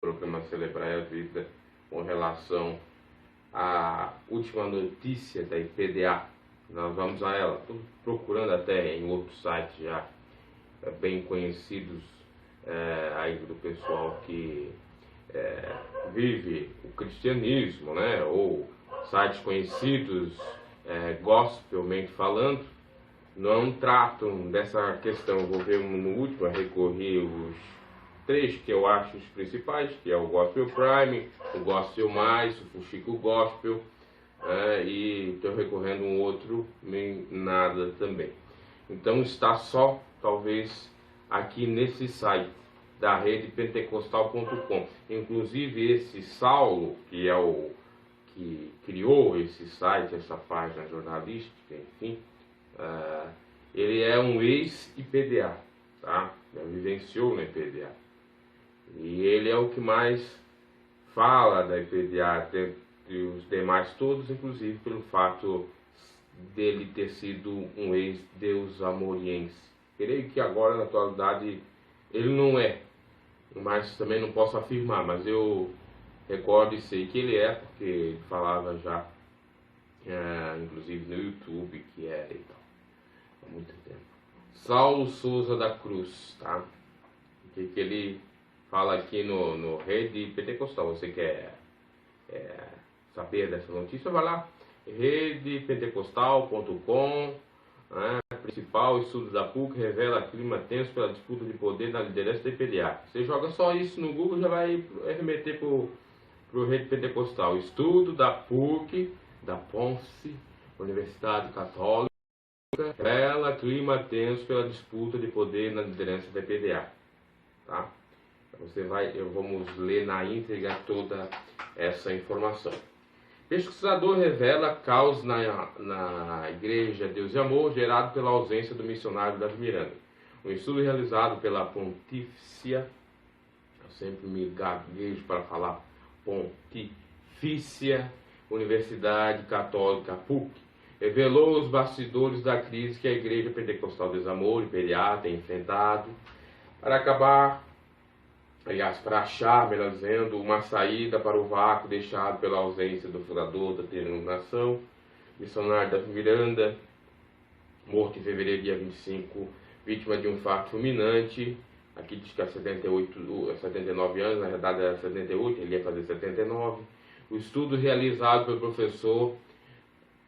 programa Celebrar a Vida com relação à última notícia da IPDA. Nós vamos a ela, estou procurando até em outros sites já bem conhecidos aí do pessoal que vive o cristianismo, né? Ou sites conhecidos gospelmente falando, não tratam dessa questão. Eu vou ver no último, recorrer os três que eu acho os principais, que é o Gospel Prime, o Gospel Mais, o Fuxico Gospel, e estou recorrendo um outro, nem nada também. Então está só, talvez, aqui nesse site da rede pentecostal.com. Inclusive esse Saulo, que é o que criou esse site, essa página jornalística, enfim, ele é um ex-IPDA, tá? Já vivenciou na IPDA. E ele é o que mais fala da IPDA dentre os demais todos, inclusive pelo fato dele ter sido um ex-deus amoriense. Creio que agora, na atualidade, ele não é, mas também não posso afirmar, mas eu recordo e sei que ele é, porque ele falava já, inclusive no YouTube, que era e tal, há muito tempo. Saulo Souza da Cruz, tá? O que ele fala aqui no Rede Pentecostal. Você quer saber dessa notícia? Vai lá, redepentecostal.com. Principal estudo da PUC revela clima tenso pela disputa de poder na liderança da IPDA. Você joga só isso no Google, já vai remeter para o Rede Pentecostal. Estudo da PUC, da Ponce, Universidade Católica, revela clima tenso pela disputa de poder na liderança da IPDA. Tá? Vamos ler na íntegra toda essa informação. Pesquisador revela caos na Igreja Deus e Amor gerado pela ausência do missionário Davi Miranda. Um estudo realizado pela Pontifícia, eu sempre me gaguejo para falar Pontifícia Universidade Católica PUC, revelou os bastidores da crise que a Igreja Pentecostal Deus e Amor, IPDA, tem enfrentado para achar, melhor dizendo, uma saída para o vácuo deixado pela ausência do fundador da denominação, missionário Davi Miranda, morto em fevereiro, dia 25, vítima de um infarto fulminante. Aqui diz que há 79 anos, na verdade era 78, ele ia fazer 79. O estudo realizado pelo professor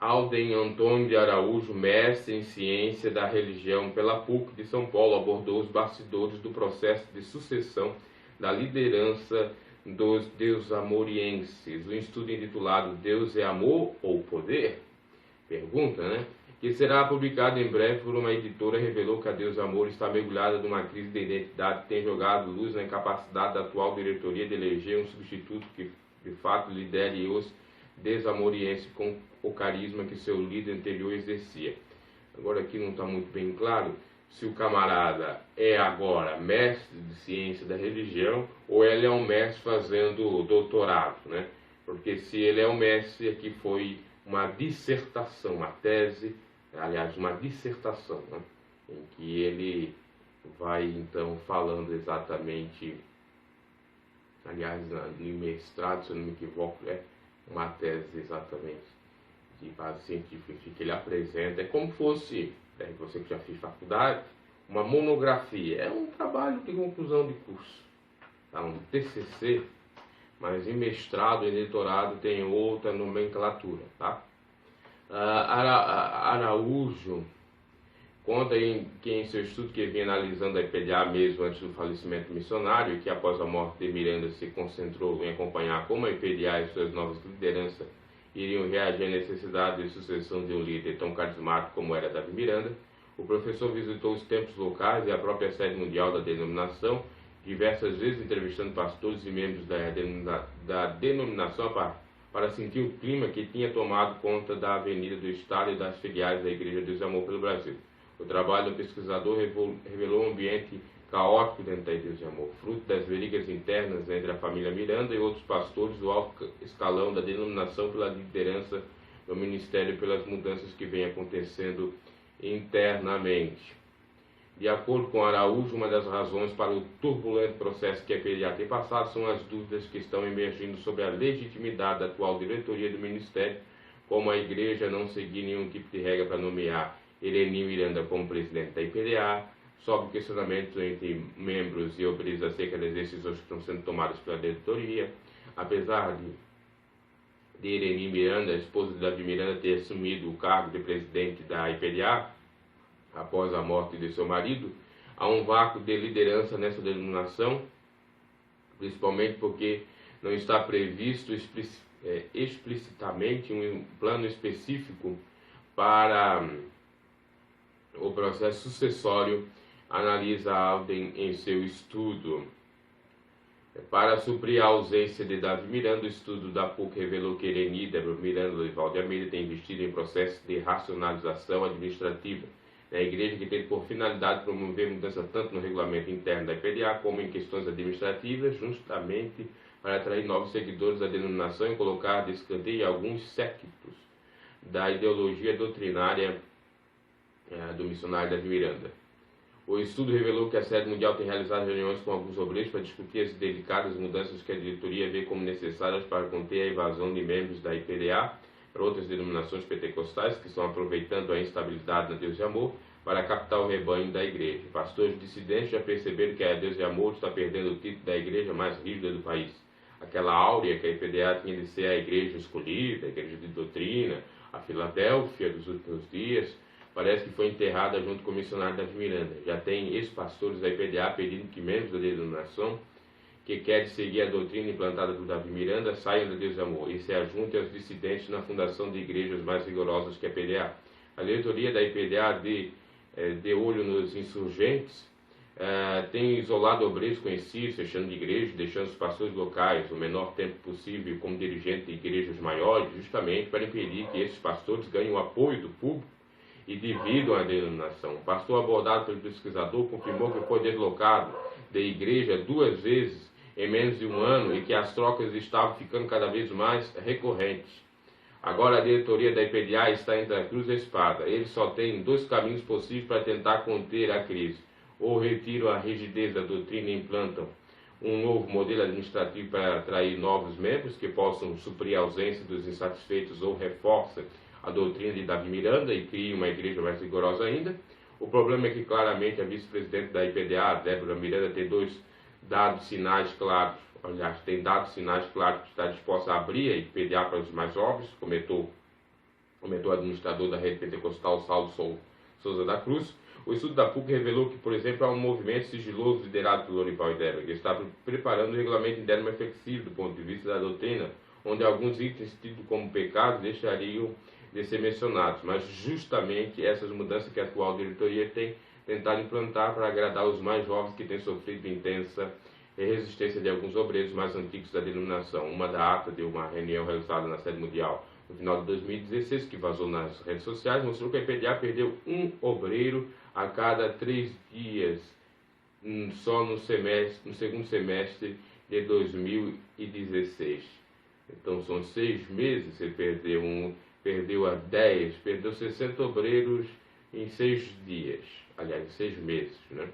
Alden Antônio de Araújo, mestre em ciência da religião pela PUC de São Paulo, abordou os bastidores do processo de sucessão da liderança dos deuses amorienses. O estudo intitulado Deus é Amor ou Poder? Pergunta, né? Que será publicado em breve por uma editora, revelou que a Deus Amor está mergulhada numa crise de identidade que tem jogado luz na incapacidade da atual diretoria de eleger um substituto que, de fato, lidere os desamorienses com o carisma que seu líder anterior exercia. Agora aqui não está muito bem claro se o camarada é agora mestre de ciência da religião ou ele é um mestre fazendo doutorado, né? Porque se ele é um mestre, aqui foi uma dissertação, uma tese, aliás, uma dissertação, né? Em que ele vai então falando exatamente, aliás, no mestrado, se eu não me equivoco, é uma tese exatamente de base científica que ele apresenta. É como fosse, você que já fez faculdade, uma monografia. É um trabalho de conclusão de curso, tá? Um TCC, mas em mestrado e doutorado tem outra nomenclatura, tá? Araújo conta que em seu estudo que vinha analisando a IPDA mesmo antes do falecimento missionário, e que após a morte de Miranda se concentrou em acompanhar como a IPDA e suas novas lideranças iriam reagir à necessidade de sucessão de um líder tão carismático como era Davi Miranda. O professor visitou os templos locais e a própria sede mundial da denominação, diversas vezes entrevistando pastores e membros da denominação para sentir o clima que tinha tomado conta da Avenida do Estado e das filiais da Igreja Deus e Amor pelo Brasil. O trabalho do pesquisador revelou um ambiente caótico dentro da Deus e Amor, fruto das brigas internas entre a família Miranda e outros pastores do alto escalão da denominação pela liderança do ministério e pelas mudanças que vêm acontecendo internamente. De acordo com Araújo, uma das razões para o turbulento processo que a PDA tem passado são as dúvidas que estão emergindo sobre a legitimidade da atual diretoria do Ministério, como a Igreja não seguir nenhum tipo de regra para nomear Herenir Miranda como presidente da IPDA, sobre questionamentos entre membros e obreiros acerca das decisões que estão sendo tomadas pela diretoria. Apesar de Herenir Miranda, a esposa de Davi Miranda, ter assumido o cargo de presidente da IPDA, após a morte de seu marido, há um vácuo de liderança nessa denominação, principalmente porque não está previsto explicitamente um plano específico para o processo sucessório, analisa Alden em seu estudo. Para suprir a ausência de Davi Miranda, o estudo da PUC revelou que Herenir, Débora Miranda e Lorival de Almeida têm investido em processo de racionalização administrativa na igreja, que tem por finalidade promover mudança tanto no regulamento interno da IPDA como em questões administrativas, justamente para atrair novos seguidores da denominação e colocar de escanteio alguns séquitos da ideologia doutrinária do missionário Davi Miranda. O estudo revelou que a Sede Mundial tem realizado reuniões com alguns obreiros para discutir as delicadas mudanças que a diretoria vê como necessárias para conter a evasão de membros da IPDA para outras denominações pentecostais que estão aproveitando a instabilidade na Deus de Amor para captar o rebanho da igreja. Pastores dissidentes já perceberam que a Deus de Amor está perdendo o título da igreja mais rígida do país. Aquela áurea que a IPDA tinha de ser a igreja escolhida, a igreja de doutrina, a Filadélfia dos últimos dias, parece que foi enterrada junto com o missionário Davi Miranda. Já tem ex-pastores da IPDA pedindo que membros da denominação que querem seguir a doutrina implantada por Davi Miranda saiam da Deus de Amor e se ajuntem aos dissidentes na fundação de igrejas mais rigorosas que a IPDA. A diretoria da IPDA, de olho nos insurgentes, tem isolado obreiros conhecidos, fechando de igrejas, deixando os pastores locais o menor tempo possível como dirigente de igrejas maiores, justamente para impedir que esses pastores ganhem o apoio do público e dividam a denominação. O pastor abordado pelo pesquisador confirmou que foi deslocado da igreja 2 vezes em menos de um ano e que as trocas estavam ficando cada vez mais recorrentes. Agora a diretoria da IPDA está entre a cruz e a espada. Eles só têm 2 caminhos possíveis para tentar conter a crise. Ou retiram a rigidez da doutrina e implantam um novo modelo administrativo para atrair novos membros que possam suprir a ausência dos insatisfeitos, ou reforçam a doutrina de Davi Miranda e criam uma igreja mais rigorosa ainda. O problema é que claramente a vice-presidente da IPDA, Débora Miranda, tem dado sinais claros que está disposta a abrir a IPDA para os mais jovens, comentou o administrador da rede pentecostal, Saulo Souza da Cruz. O estudo da PUC revelou que, por exemplo, há um movimento sigiloso liderado por Lorival e Débora, que está preparando um regulamento interno mais flexível do ponto de vista da doutrina, onde alguns itens tidos como pecados deixariam de ser mencionados, mas justamente essas mudanças que a atual diretoria tem tentado implantar para agradar os mais jovens que têm sofrido intensa resistência de alguns obreiros mais antigos da denominação. Uma da ata de uma reunião realizada na Sede Mundial no final de 2016, que vazou nas redes sociais, mostrou que a IPDA perdeu um obreiro a cada 3 dias, só no segundo semestre de 2016. Então são 6 meses, você perdeu a 10, perdeu 60 obreiros em 6 dias, aliás, em 6 meses, né?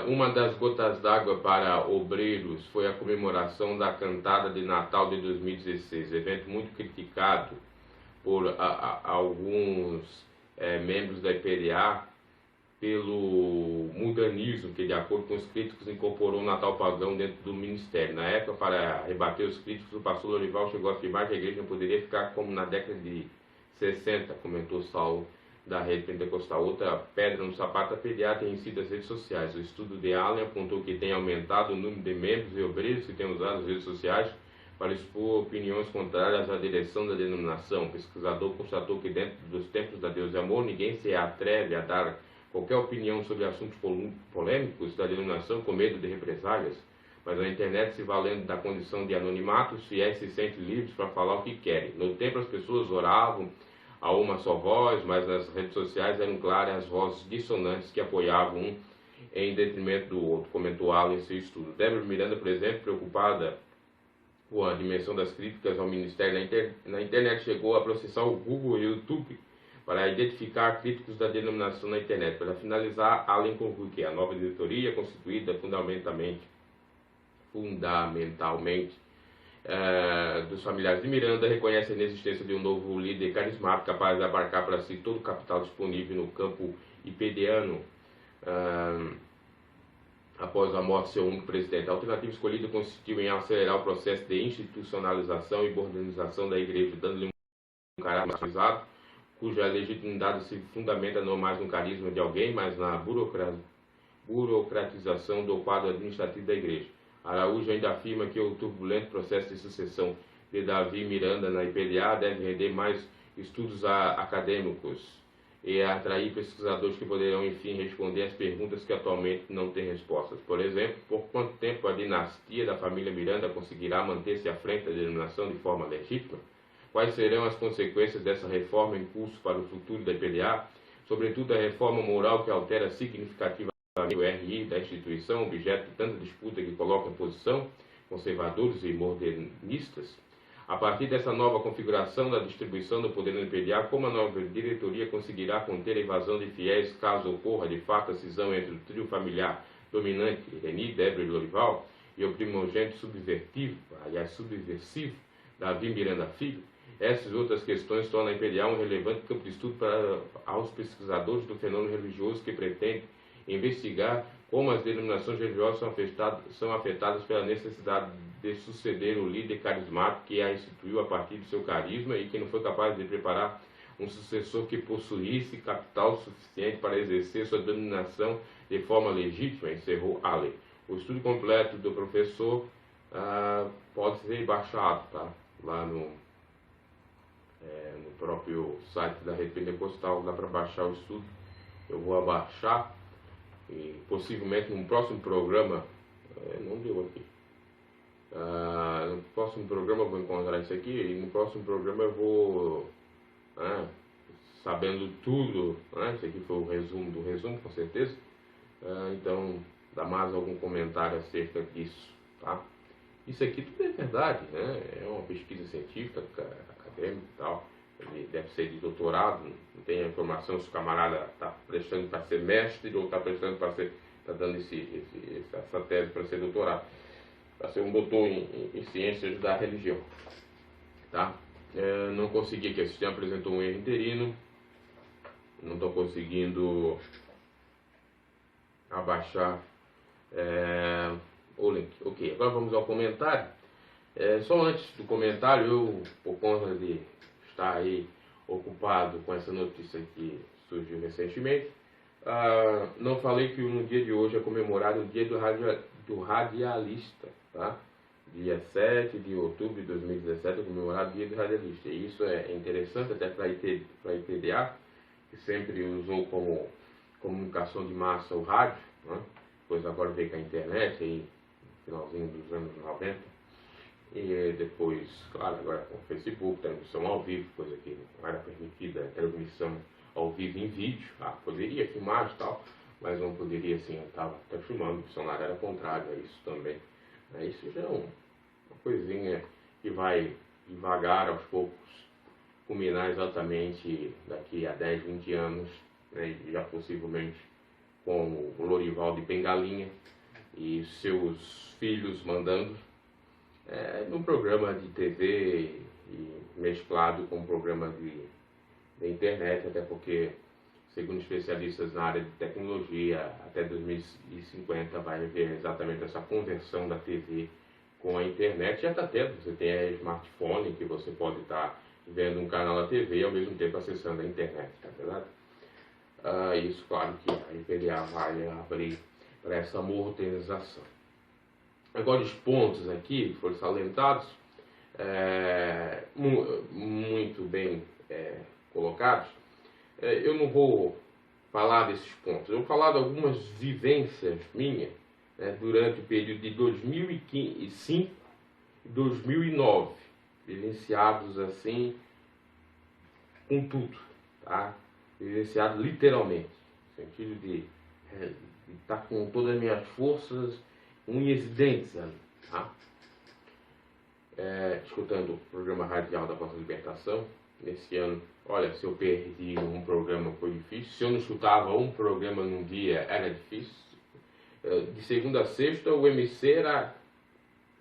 Uma das gotas d'água para obreiros foi a comemoração da cantada de Natal de 2016, evento muito criticado por alguns membros da IPDA pelo mudanismo, que de acordo com os críticos incorporou o Natal pagão dentro do ministério. Na época, para rebater os críticos, o pastor Lorival chegou a afirmar que a igreja não poderia ficar como na década de 60, comentou Saulo da rede pentecostal. Outra pedra no sapato da IPDA tem sido as redes sociais. O estudo de Allen apontou que tem aumentado o número de membros e obreiros que têm usado as redes sociais para expor opiniões contrárias à direção da denominação. O pesquisador constatou que dentro dos templos da Deus de Amor, ninguém se atreve a dar qualquer opinião sobre assuntos polêmicos da denominação com medo de represálias, mas na internet, se valendo da condição de anonimato, os fiéis se sentem livres para falar o que querem. No templo, as pessoas oravam a uma só voz, mas nas redes sociais eram claras as vozes dissonantes que apoiavam um em detrimento do outro, comentou Allen em seu estudo. Débora Miranda, por exemplo, preocupada com a dimensão das críticas ao ministério na internet, chegou a processar o Google e o YouTube para identificar críticos da denominação na internet. Para finalizar, Allen conclui que a nova diretoria, constituída fundamentalmente dos familiares de Miranda, reconhece a inexistência de um novo líder carismático capaz de abarcar para si todo o capital disponível no campo ipediano após a morte de seu único presidente. A alternativa escolhida consistiu em acelerar o processo de institucionalização e modernização da igreja, dando-lhe um caráter organizado, cuja legitimidade se fundamenta não mais no carisma de alguém, mas na burocratização do quadro administrativo da igreja. Araújo ainda afirma que o turbulento processo de sucessão de Davi Miranda na IPDA deve render mais estudos acadêmicos e atrair pesquisadores que poderão, enfim, responder às perguntas que atualmente não têm respostas. Por exemplo, por quanto tempo a dinastia da família Miranda conseguirá manter-se à frente da denominação de forma legítima? Quais serão as consequências dessa reforma em curso para o futuro da IPDA? Sobretudo a reforma moral que altera significativamente o RI da instituição, objeto de tanta disputa que coloca em posição conservadores e modernistas. A partir dessa nova configuração da distribuição do poder no IPDA, como a nova diretoria conseguirá conter a invasão de fiéis caso ocorra de fato a cisão entre o trio familiar dominante, Reni, Débora e Lorival, e o primogênito subversivo, Davi Miranda Filho? Essas outras questões tornam a IPDA um relevante campo de estudo para aos pesquisadores do fenômeno religioso que pretendem investigar como as denominações religiosas são afetadas pela necessidade de suceder o líder carismático que a instituiu a partir do seu carisma e que não foi capaz de preparar um sucessor que possuísse capital suficiente para exercer sua denominação de forma legítima, encerrou Allen. O estudo completo do professor pode ser baixado, tá? Lá no próprio site da Rede Pentecostal, dá para baixar o estudo. Eu vou abaixar e possivelmente no próximo programa, não deu aqui, no próximo programa eu vou encontrar isso aqui e no próximo programa eu vou, sabendo tudo, isso aqui foi o resumo do resumo, com certeza, então dá mais algum comentário acerca disso, tá? Isso aqui tudo é verdade, né? É uma pesquisa científica, acadêmica e tal. Ele deve ser de doutorado, não tem a informação se o camarada está prestando para ser mestre ou está prestando para ser, está dando essa tese para ser doutorado, para ser um doutor em ciências da religião, tá? Não consegui aqui, o sistema apresentou um erro interino, não estou conseguindo abaixar o link. Ok, agora vamos ao comentário. Só antes do comentário, eu, por conta de estar aí ocupado com essa notícia que surgiu recentemente, não falei que no dia de hoje é comemorado o dia do radialista, tá? Dia 7 de outubro de 2017 é comemorado o dia do radialista. E isso é interessante até para a IPDA, que sempre usou como comunicação de massa o rádio, né? Depois agora veio com a internet, aí, no finalzinho dos anos 90. E depois, claro, agora com o Facebook, transmissão ao vivo, coisa que não era permitida, transmissão ao vivo em vídeo. Poderia filmar e tal, mas não poderia assim, eu estava até filmando, o funcionário era contrário a isso também. Isso já é uma coisinha que vai devagar, aos poucos, culminar exatamente daqui a 10, 20 anos, né, já possivelmente com o Lorival de Bengalinha e seus filhos mandando, num programa de TV e mesclado com um programa de internet, até porque, segundo especialistas na área de tecnologia, até 2050 vai haver exatamente essa conversão da TV com a internet. Já está tendo, você tem smartphone que você pode estar vendo um canal na TV e ao mesmo tempo acessando a internet, tá verdade? Isso, claro que a IPDA vai abrir para essa modernização. Agora os pontos aqui foram salientados, muito bem colocados. Eu não vou falar desses pontos, eu vou falar de algumas vivências minhas, né, durante o período de 2005 e 2009, vivenciados assim com tudo, tá? Vivenciado literalmente, no sentido de estar com todas as minhas forças, unhas e dentes ali, tá? Escutando o programa radial da Vossa Libertação, nesse ano. Olha, se eu perdi um programa foi difícil. Se eu não escutava um programa num dia era difícil. De segunda a sexta o MC era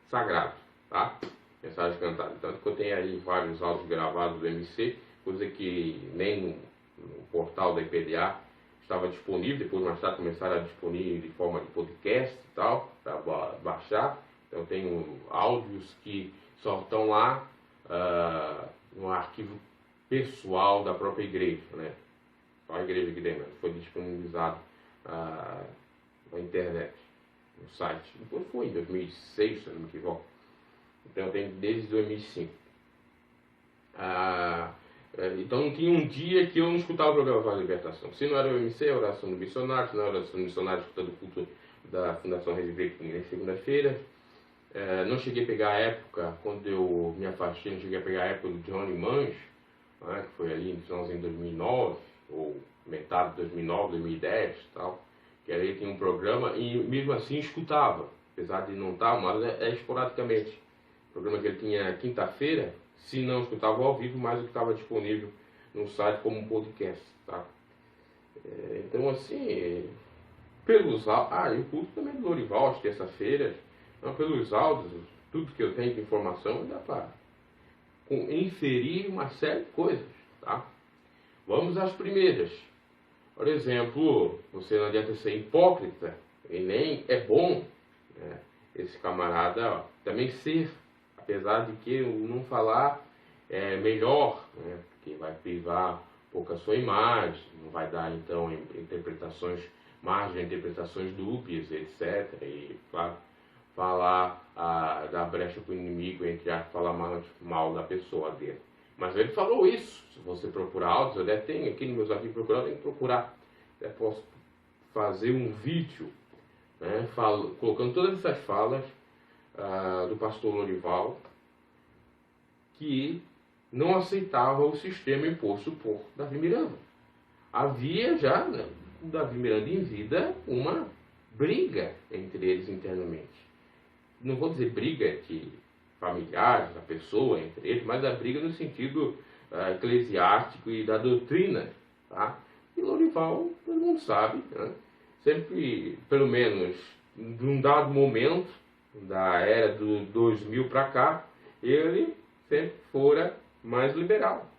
sagrado, tá? Mensagem cantada. Tanto que eu tenho aí vários áudios gravados do MC, coisa que nem no portal da IPDA estava disponível. Depois mais tarde começaram a disponível de forma de podcast e tal, para baixar. Então tenho áudios que só estão lá no arquivo pessoal da própria igreja, né? Só a igreja que tem, foi disponibilizado na internet, no site. Depois foi em 2006, se não me equivoco. Então eu tenho desde 2005. Então não tinha um dia que eu não escutava o programa Voz da Libertação. Se não era o MC, a oração do missionário. Se não era a oração do missionário, escutando o culto da Fundação Rede em segunda-feira. Não cheguei a pegar a época, quando eu me afastei, não cheguei a pegar a época do Johnny Mange, né, que foi ali no finalzinho de 2009, ou metade de 2009, 2010 e tal, que aí tinha um programa e mesmo assim escutava, apesar de não estar, mas esporadicamente. O programa que ele tinha quinta-feira, se não escutava ao vivo, mas o que estava disponível no site como um podcast, tá? Então assim, pelos áudios, eu culto também do Lorival, às terça-feiras. Então, pelos áudios, tudo que eu tenho de informação, dá para inferir uma série de coisas, tá? Vamos às primeiras. Por exemplo, você não adianta ser hipócrita, e nem é bom, né, esse camarada também ser, apesar de que eu não falar é melhor, né, porque vai privar um pouco a sua imagem, não vai dar então interpretações, margem a interpretações dúbias, etc. E claro, falar da brecha para o inimigo, entre aspas, falar mal da pessoa dele. Mas ele falou isso. Se você procurar áudios, eu até tenho aqui nos meus arquivos procurando, tem que procurar. Eu posso fazer um vídeo, né, colocando todas essas falas do pastor Lorival, que não aceitava o sistema imposto por Davi Miranda. Havia já, né, com Davi Miranda em vida, uma briga entre eles internamente. Não vou dizer briga de familiares, da pessoa entre eles, mas a briga no sentido eclesiástico e da doutrina, tá? E Lorival, todo mundo sabe, né? Sempre, pelo menos, de um dado momento, da era do 2000 para cá, ele sempre fora mais liberal.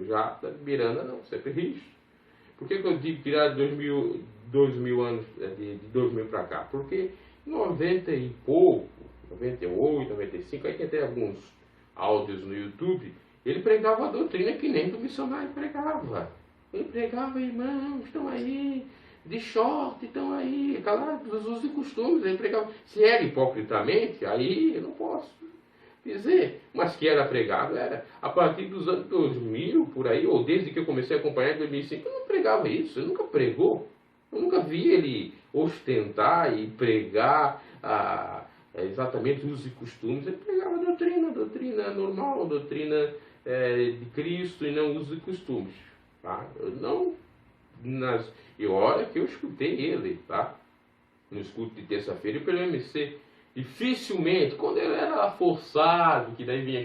Já da Miranda não, sempre rígido. Por que eu digo tirar de 2000 anos, de 2000 para cá? Porque 90 e pouco, 98, 95, aí tem até alguns áudios no YouTube, ele pregava a doutrina que nem do missionário pregava. Ele pregava, irmãos, estão aí, de short, estão aí, calados, os usos e costumes. Ele pregava, se era hipocritamente, aí eu não posso dizer, mas que era pregado, era. A partir dos anos 2000, por aí, ou desde que eu comecei a acompanhar em 2005, eu não pregava isso, ele nunca pregou. Eu nunca vi ele ostentar e pregar exatamente os usos e costumes. Ele pregava doutrina normal, doutrina de Cristo e não usos e costumes. Tá? E olha que eu escutei ele, tá? No escuto de terça-feira e pelo MC. Dificilmente, quando ele era forçado, que daí vinha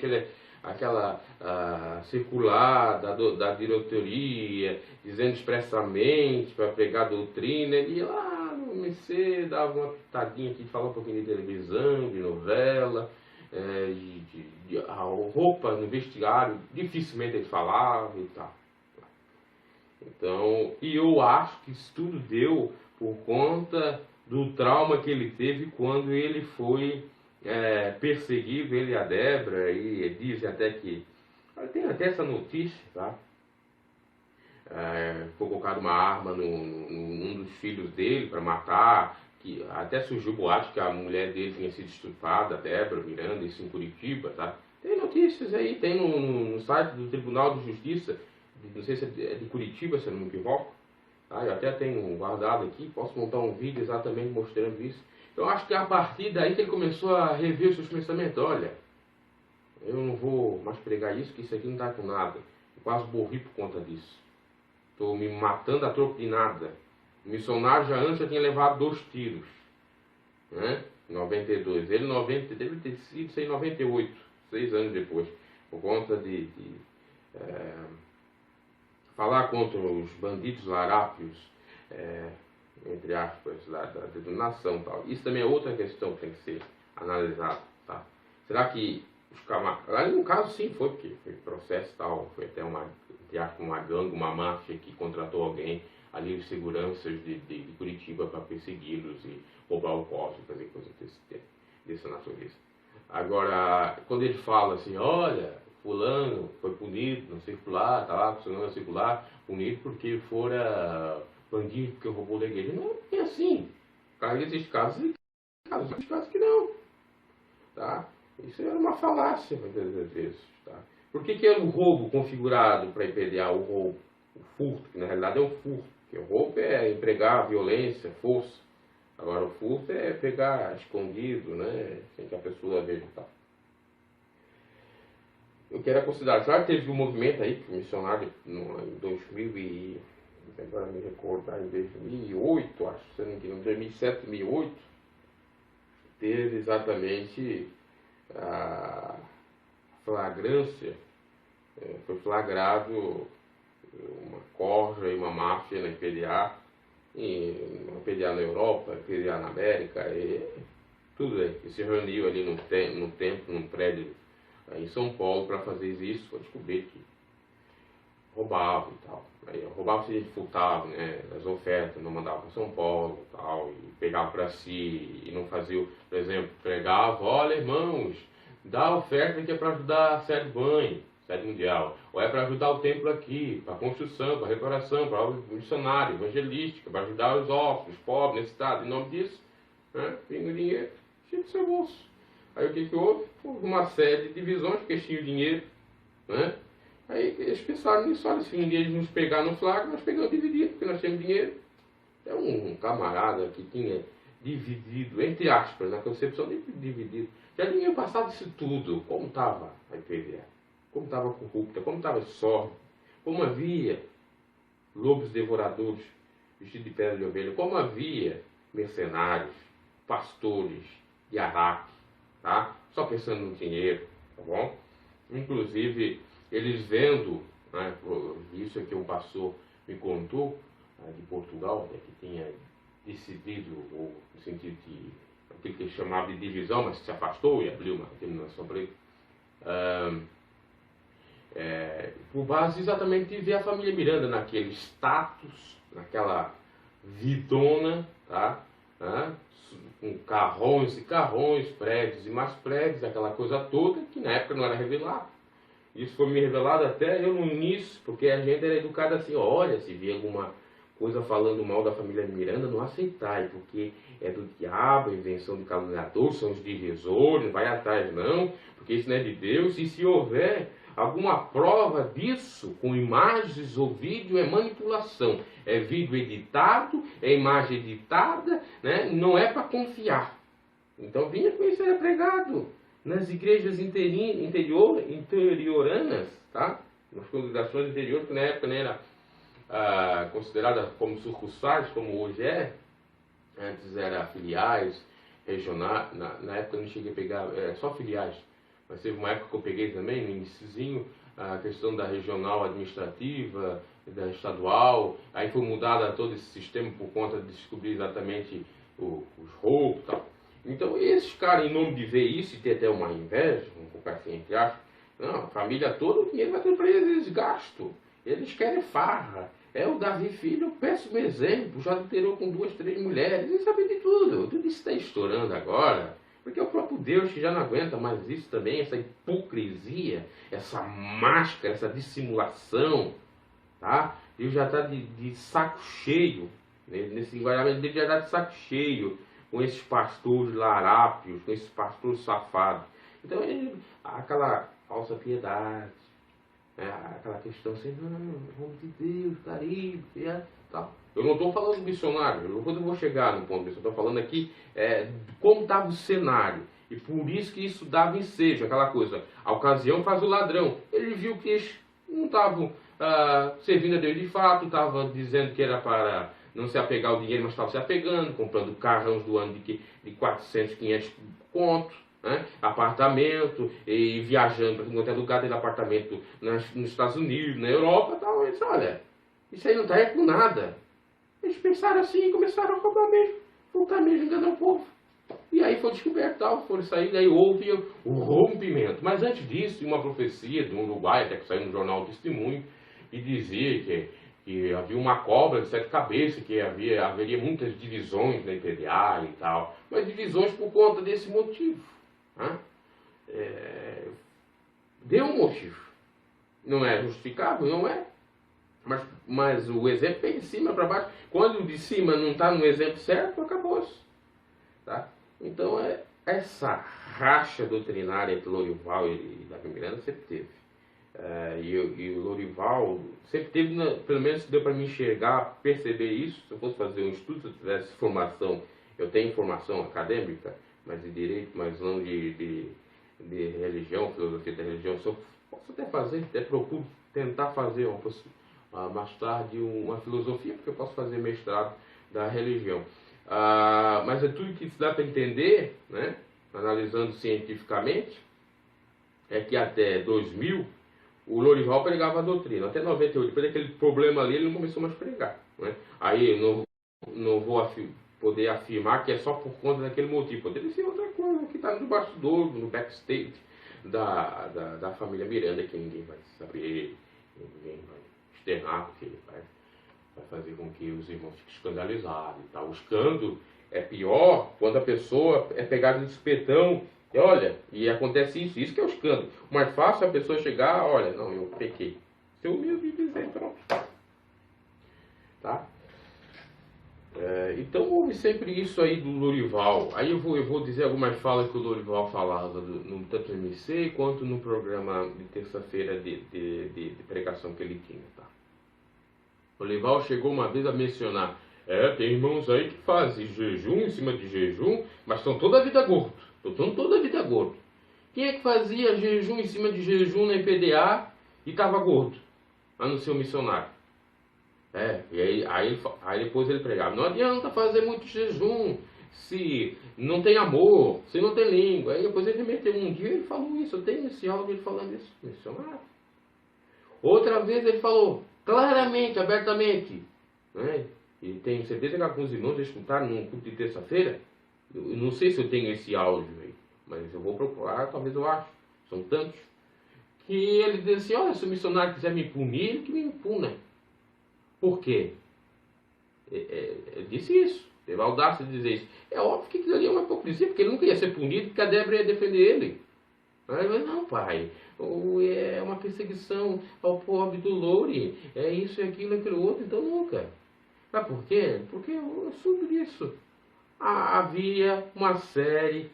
aquela circular da diretoria, dizendo expressamente para pregar doutrina, ele ia lá no MC, dava uma pitadinha aqui, falava um pouquinho de televisão, de novela, a roupa no vestiário, dificilmente ele falava e tal. Então, e eu acho que isso tudo deu por conta do trauma que ele teve quando ele foi perseguido, ele e a Débora, e dizem até que, tem até essa notícia, tá? Foi colocada uma arma num dos filhos dele para matar, que até surgiu boato que a mulher dele tinha sido estuprada, a Débora Miranda, isso em Curitiba, tá? Tem notícias aí, tem no site do Tribunal de Justiça, não sei se é de Curitiba, se eu não me equivoco. Eu até tenho guardado aqui, posso montar um vídeo exatamente mostrando isso. Eu acho que é a partir daí que ele começou a rever os seus pensamentos. Olha, eu não vou mais pregar isso, que isso aqui não dá com nada. Eu quase morri por conta disso. Estou me matando a troco de nada. O missionário já antes já tinha levado 2 tiros, né? Em 92. Ele deve ter sido em 98, 6 anos depois, por conta de falar contra os bandidos larápios, entre aspas, da denominação e tal. Isso também é outra questão que tem que ser analisada, tá? Será que os camaradas... Ali no caso sim foi, porque foi processo e tal, foi até uma gangue, uma máfia que contratou alguém ali, os seguranças de Curitiba, para persegui-los e roubar o cofre, fazer coisas dessa natureza. Agora, quando ele fala assim, olha, fulano foi punido no circular, tá lá funcionando no circular, punido porque fora bandido, porque roubou da igreja. Não é assim. Existem casos que não. Tá? Isso é uma falácia, muitas das vezes. Tá? Por que é o roubo configurado para impediar o roubo? O furto, que na realidade é um furto. Porque o roubo é empregar violência, força. Agora o furto é pegar escondido, né? Sem que a pessoa veja. Tá? Eu quero considerar, claro que teve um movimento aí, que missionário em 2000 e... agora me recordo, em 2008, acho, se não me engano, 2007, 2008, teve exatamente a flagrância, foi flagrado uma corja e uma máfia na IPDA, uma IPDA na Europa, IPDA na América, e tudo aí, que se reuniu ali num prédio em São Paulo para fazer isso, para descobrir que roubavam e tal. Aí, roubava se furtava, né, as ofertas, não mandava para São Paulo e tal, e pegava para si, e não fazia, por exemplo, pregava, olha irmãos, dá a oferta que é para ajudar a sede banho, sede mundial, ou é para ajudar o templo aqui, para construção, para reparação, para obra missionária, evangelística, para ajudar os órfãos, os pobres, necessitados, em nome disso, né, tem o dinheiro, cheio do seu bolso. Aí o que houve? Houve uma série de divisões, porque tinha o dinheiro, né? Aí eles pensaram nisso, olha, se um dia eles nos pegar no flagra, nós pegamos dividido, porque nós temos dinheiro. É um camarada que tinha dividido, entre aspas, na concepção de dividido. Já tinha passado isso tudo, como estava a IPVA, como estava corrupta, como estava sórdida, como havia lobos devoradores vestidos de pele de ovelha, como havia mercenários, pastores de Araque, tá? Só pensando no dinheiro, tá bom? Inclusive, eles vendo, né, isso é que um pastor me contou, de Portugal, que tinha decidido, ou no sentido de aquilo que ele chamava de divisão, mas se afastou e abriu uma denominação para ele, por base exatamente de ver a família Miranda naquele status, naquela vidona, tá? Com carrões e carrões, prédios e mais prédios, aquela coisa toda, que na época não era revelado. Isso foi me revelado até eu no início, porque a gente era educado assim, olha, se via alguma coisa falando mal da família Miranda, não aceitai, porque é do diabo, a invenção de caluniador, são os divisores, não vai atrás não, porque isso não é de Deus, e se houver alguma prova disso, com imagens ou vídeo, é manipulação, é vídeo editado, é imagem editada, né? Não é para confiar. Então vinha com isso, era pregado nas igrejas interioranas, tá? Nas congregações interiores, que na época não era considerada como sucursais, como hoje é. Antes era filiais, regionais. Na época eu não cheguei a pegar, só filiais. Mas teve uma época que eu peguei também, no iniciozinho, a questão da regional administrativa, da estadual. Aí foi mudada todo esse sistema por conta de descobrir exatamente os roubos e tal. Então esses caras, em nome de ver isso e ter até uma inveja, um pouco assim, entre aspas, não, a família toda, o dinheiro vai ter para eles gasto. Eles querem farra. É o Davi Filho, um péssimo exemplo, já adulterou com 2, 3 mulheres, eles sabem de tudo. Tudo isso está estourando agora, porque é o próprio Deus que já não aguenta mais isso também, essa hipocrisia, essa máscara, essa dissimulação, tá? Ele já está de saco cheio, né? Nesse enquadramento dele já está de saco cheio, com esses pastores larápios, com esses pastores safados. Então, aquela falsa piedade, aquela questão assim, não, nome de Deus, Caribe, tal. Eu não estou falando do missionário, eu não vou chegar no ponto disso, eu estou falando aqui como estava o cenário. E por isso que isso dava ensejo, aquela coisa, a ocasião faz o ladrão. Ele viu que eles não estavam servindo a Deus de fato, estavam dizendo que era para não se apegar ao dinheiro, mas estavam se apegando, comprando carrões do ano de 400, 500 contos, né? apartamento, e viajando para qualquer lugar, tendo apartamento nos Estados Unidos, na Europa e tal. Eles, olha, isso aí não está com nada. Eles pensaram assim e começaram a roubar mesmo, voltar mesmo, enganar o povo. E aí foi descoberto, tal, foram sair, daí houve o rompimento. Mas antes disso, uma profecia do Uruguai, até que saiu no jornal Testemunho, e dizia que havia uma cobra de 7 cabeças, que haveria muitas divisões na IPDA e tal. Mas divisões por conta desse motivo. Né? Deu um motivo. Não é justificável? Não é. Mas o exemplo é de cima para baixo. Quando o de cima não está no exemplo certo, acabou-se. Tá? Então, essa racha doutrinária entre Lorival e Davi Miranda sempre teve. E o Lorival sempre teve, pelo menos deu para me enxergar, perceber isso. Se eu fosse fazer um estudo, se eu tivesse formação, eu tenho formação acadêmica, mas de direito, mas não de religião, filosofia da religião. Se eu posso até fazer, até procuro tentar fazer mais tarde uma filosofia, porque eu posso fazer mestrado da religião. Mas é tudo que se dá para entender, né, analisando cientificamente, é que até 2000 o Lorival pregava a doutrina. Até 98, depois daquele problema ali, ele não começou mais a pregar. Né? Aí eu não vou poder afirmar que é só por conta daquele motivo. Poderia ser outra coisa que está no bastidor, no backstage da família Miranda, que ninguém vai saber, ninguém vai externar, porque ele vai fazer com que os irmãos fiquem escandalizados e tal. O escândalo é pior quando a pessoa é pegada de supetão. E olha, e acontece isso que é o escândalo. O mais fácil é a pessoa chegar, olha, não, eu pequei. Seu humilde e dizer, pronto. Tá? Então houve sempre isso aí do Lorival. Aí eu vou dizer algumas falas que o Lorival falava, tanto no MC quanto no programa de terça-feira de pregação que ele tinha. Tá? O Lorival chegou uma vez a mencionar, tem irmãos aí que fazem jejum em cima de jejum, mas estão toda a vida gordos. Estão toda a vida gordo. Quem é que fazia jejum em cima de jejum na IPDA e estava gordo? A não ser o missionário. E aí depois ele pregava, não adianta fazer muito jejum se não tem amor, se não tem língua. Aí depois ele meteu um dia e ele falou isso, eu tenho esse áudio ele falando isso, missionário. Outra vez ele falou, claramente, abertamente, né? E tenho certeza que alguns irmãos escutaram num culto de terça-feira. Eu não sei se eu tenho esse áudio aí, mas eu vou procurar, talvez eu ache. São tantos. Que ele diz assim, olha, se o missionário quiser me punir, ele que me puna. Por quê? Ele disse isso. Teve a audácia de dizer isso. É óbvio que aquilo ali é uma hipocrisia, porque ele nunca ia ser punido, porque a Débora ia defender ele. Aí ele não, pai, é uma perseguição ao pobre do Loure. É isso, aquilo, aquilo outro, então nunca. Mas por quê? Porque eu soube disso. Havia uma série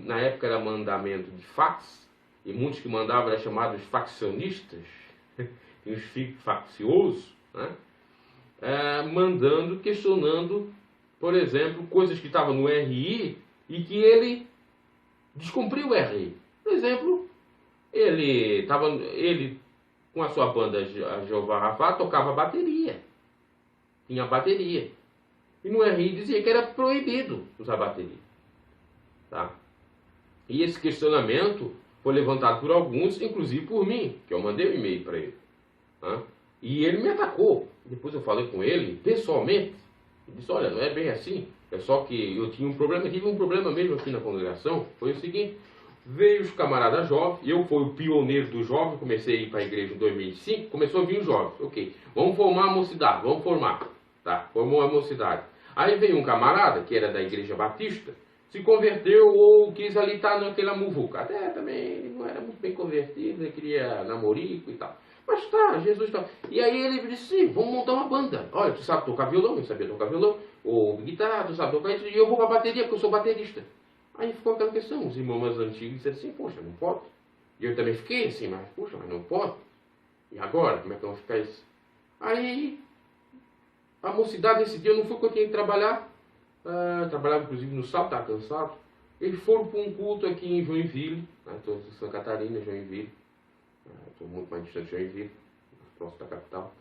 na época era mandamento de fax, e muitos que mandavam eram chamados faccionistas, e os facciosos, né? Questionando, por exemplo, coisas que estavam no RI e que ele descumpriu o RI. Por exemplo, ele com a sua banda a Jeová Rafá tocava bateria, tinha bateria. E no RI dizia que era proibido usar bateria. Tá? E esse questionamento foi levantado por alguns, inclusive por mim, que eu mandei um e-mail para ele. Tá? E ele me atacou. Depois eu falei com ele, pessoalmente. Ele disse, olha, não é bem assim. É só que eu tive um problema mesmo aqui na congregação. Foi o seguinte, veio os camaradas jovens, eu fui o pioneiro do jovem, comecei a ir para a igreja em 2005, começou a vir os jovens. Ok, vamos formar a mocidade, vamos formar. Tá? Formou a mocidade. Aí veio um camarada, que era da igreja batista, se converteu ou quis ali estar naquela muvuca. Até também não era muito bem convertido, ele queria namorico e tal. Mas tá, Jesus tá. E aí ele disse, sim, vamos montar uma banda. Olha, tu sabe tocar violão, eu sabia tocar violão, ou guitarra, tu sabe tocar isso, e eu vou pra bateria, porque eu sou baterista. Aí ficou aquela questão, os irmãos mais antigos disseram assim, poxa, não pode. E eu também fiquei assim, mas poxa, mas não pode. E agora, como é que vamos ficar isso? Aí a mocidade desse dia não foi que eu tinha que trabalhar. Trabalhava inclusive no sábado, estava cansado. Eles foram para um culto aqui em Joinville, estou em Santa Catarina, Joinville. Estou muito mais distante de Joinville, próximo da capital.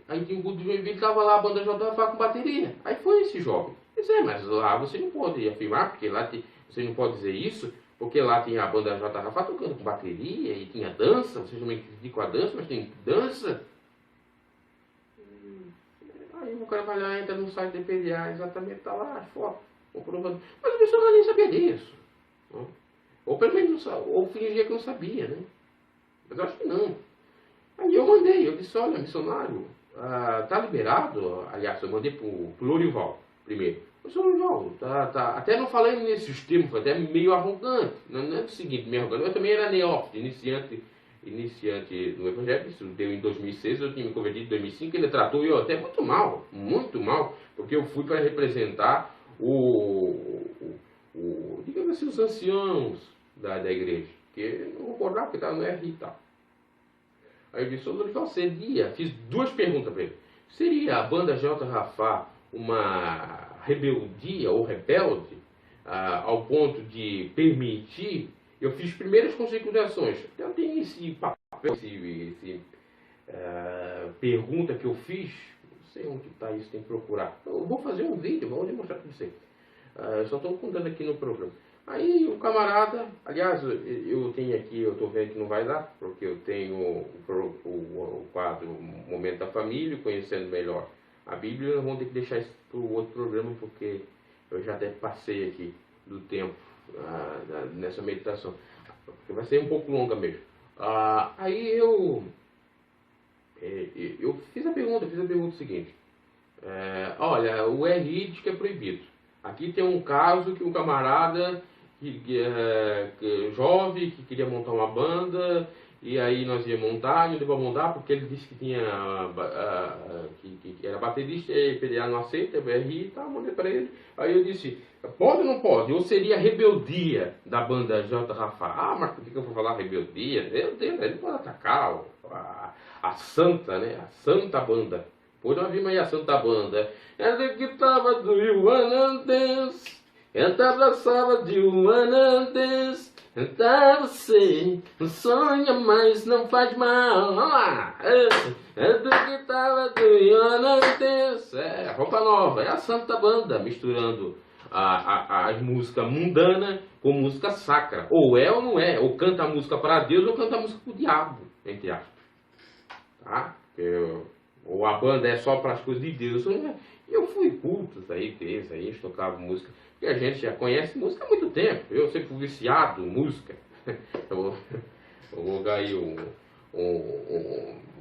Aí tinha um culto de Joinville, estava lá a banda JFA com bateria. Aí foi esse jovem. Eu disse, mas lá você não pode afirmar, porque lá você não pode dizer isso, porque lá tinha a banda J. Rafa tocando com bateria e tinha dança, vocês também criticam a dança, mas tem dança. Aí o cara vai lá, entra no site da PDA, exatamente, tá lá as fotos, comprovando. Mas a pessoa nem sabia disso. Né? Ou pelo menos não, ou fingia que não sabia, né? Mas eu acho que não. Aí eu mandei, eu disse, olha, missionário, tá liberado? Aliás, eu mandei pro Lorival primeiro. Eu sou Lorival, tá. Até não falei nesses termos, foi até meio arrogante. Não é o seguinte, meio arrogante. Eu também era neófito, iniciante no Evangelho, isso deu em 2006, eu tinha me convertido em 2005, ele tratou eu até muito mal, porque eu fui para representar digamos assim, os anciãos da igreja, que não concordava, porque estava no RI e tal. Aí eu disse, Lorival, fiz duas perguntas para ele. Seria a banda J. Rafa uma rebeldia ou rebelde ao ponto de permitir? Eu fiz primeiras considerações. Eu tenho esse papel, pergunta que eu fiz, não sei onde está isso, tem que procurar. Eu vou fazer um vídeo, vou demonstrar para você. Eu só estou contando aqui no programa. Aí o camarada, aliás, eu tenho aqui, eu estou vendo que não vai dar, porque eu tenho o quadro Momento da Família, conhecendo melhor a Bíblia. Nós vamos ter que deixar isso para o outro programa, porque eu já até passei aqui do tempo nessa meditação, porque vai ser um pouco longa mesmo. Aí eu fiz a pergunta seguinte. Olha, o RI diz que é proibido. Aqui tem um caso que um camarada jovem que queria montar uma banda, e aí nós ia montar, não deu para montar porque ele disse que tinha que era baterista, e PDA não aceita, o RI e tal, mandei para ele. Aí eu disse, pode ou não pode? Ou seria rebeldia da banda J. Rafa? Mas por que eu vou falar rebeldia? Meu Deus, ele pode atacar a santa, né? A santa banda. Por não vir mais a santa banda. Ela que estava do Ioanantes, ela abraçava de Ioanantes, então você sonha, mas não faz mal. Vamos lá. Ela que estava do Ioanantes. Roupa nova, é a santa banda, misturando as músicas mundanas com música sacra. Ou é ou não é. Ou canta a música para Deus ou canta a música para o diabo, entre aspas. Tá? Ou a banda é só para as coisas de Deus. Eu fui cultos aí, deles, aí eles tocavam música, porque a gente já conhece música há muito tempo. Eu sempre fui viciado em música. Eu vou colocar aí um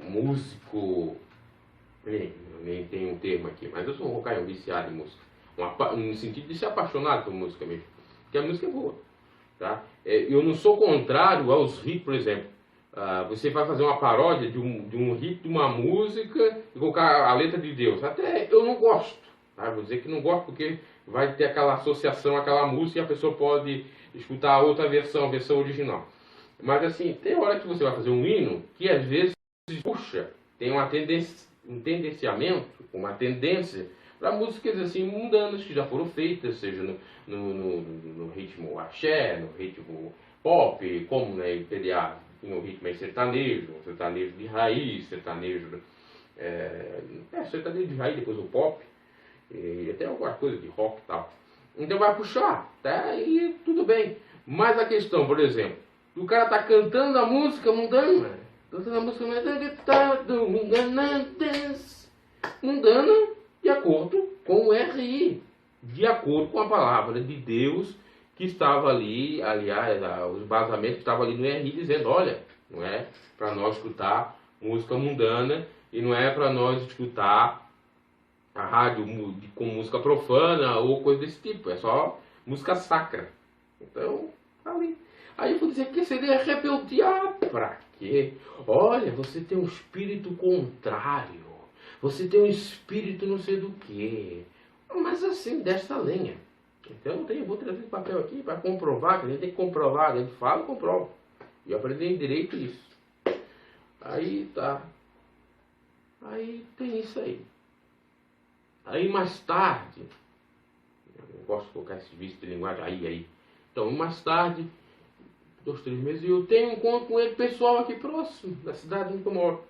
músico, nem tem um termo aqui, mas eu sou um colocar um viciado em música. No sentido de ser apaixonado por música mesmo, porque a música é boa. Tá? Eu não sou contrário aos hits, por exemplo. Você vai fazer uma paródia de um hit, de uma música e colocar a letra de Deus. Até eu não gosto. Tá? Vou dizer que não gosto porque vai ter aquela associação àquela música e a pessoa pode escutar a outra versão, a versão original. Mas assim, tem hora que você vai fazer um hino que às vezes, puxa, tem um tendenciamento, uma tendência para músicas assim mundanas que já foram feitas, seja no ritmo axé, no ritmo pop, como na PDA. Tinha o ritmo sertanejo de raiz, sertanejo de raiz, depois o pop, e até alguma coisa de rock e tal. Então vai puxar, tá? E tudo bem. Mas a questão, por exemplo, o cara tá cantando a música mundana, mundana de acordo com o RI, de acordo com a palavra de Deus, que estava ali, aliás, os vazamentos que estavam ali no RI dizendo, olha, não é para nós escutar música mundana e não é para nós escutar a rádio com música profana ou coisa desse tipo, é só música sacra. Então, ali. Aí eu vou dizer que seria rebeldia. Pra quê? Olha, você tem um espírito contrário, você tem um espírito não sei do que, mas assim, desta lenha. Então eu vou trazer esse papel aqui para comprovar, que a gente tem que comprovar, a gente fala e comprova. E eu aprendi em direito isso. Aí tá. Aí tem isso aí. Aí mais tarde, eu gosto de colocar esses vícios de linguagem aí. Então mais tarde, 2, 3 meses, eu tenho um encontro com ele pessoal aqui próximo, da cidade onde eu moro.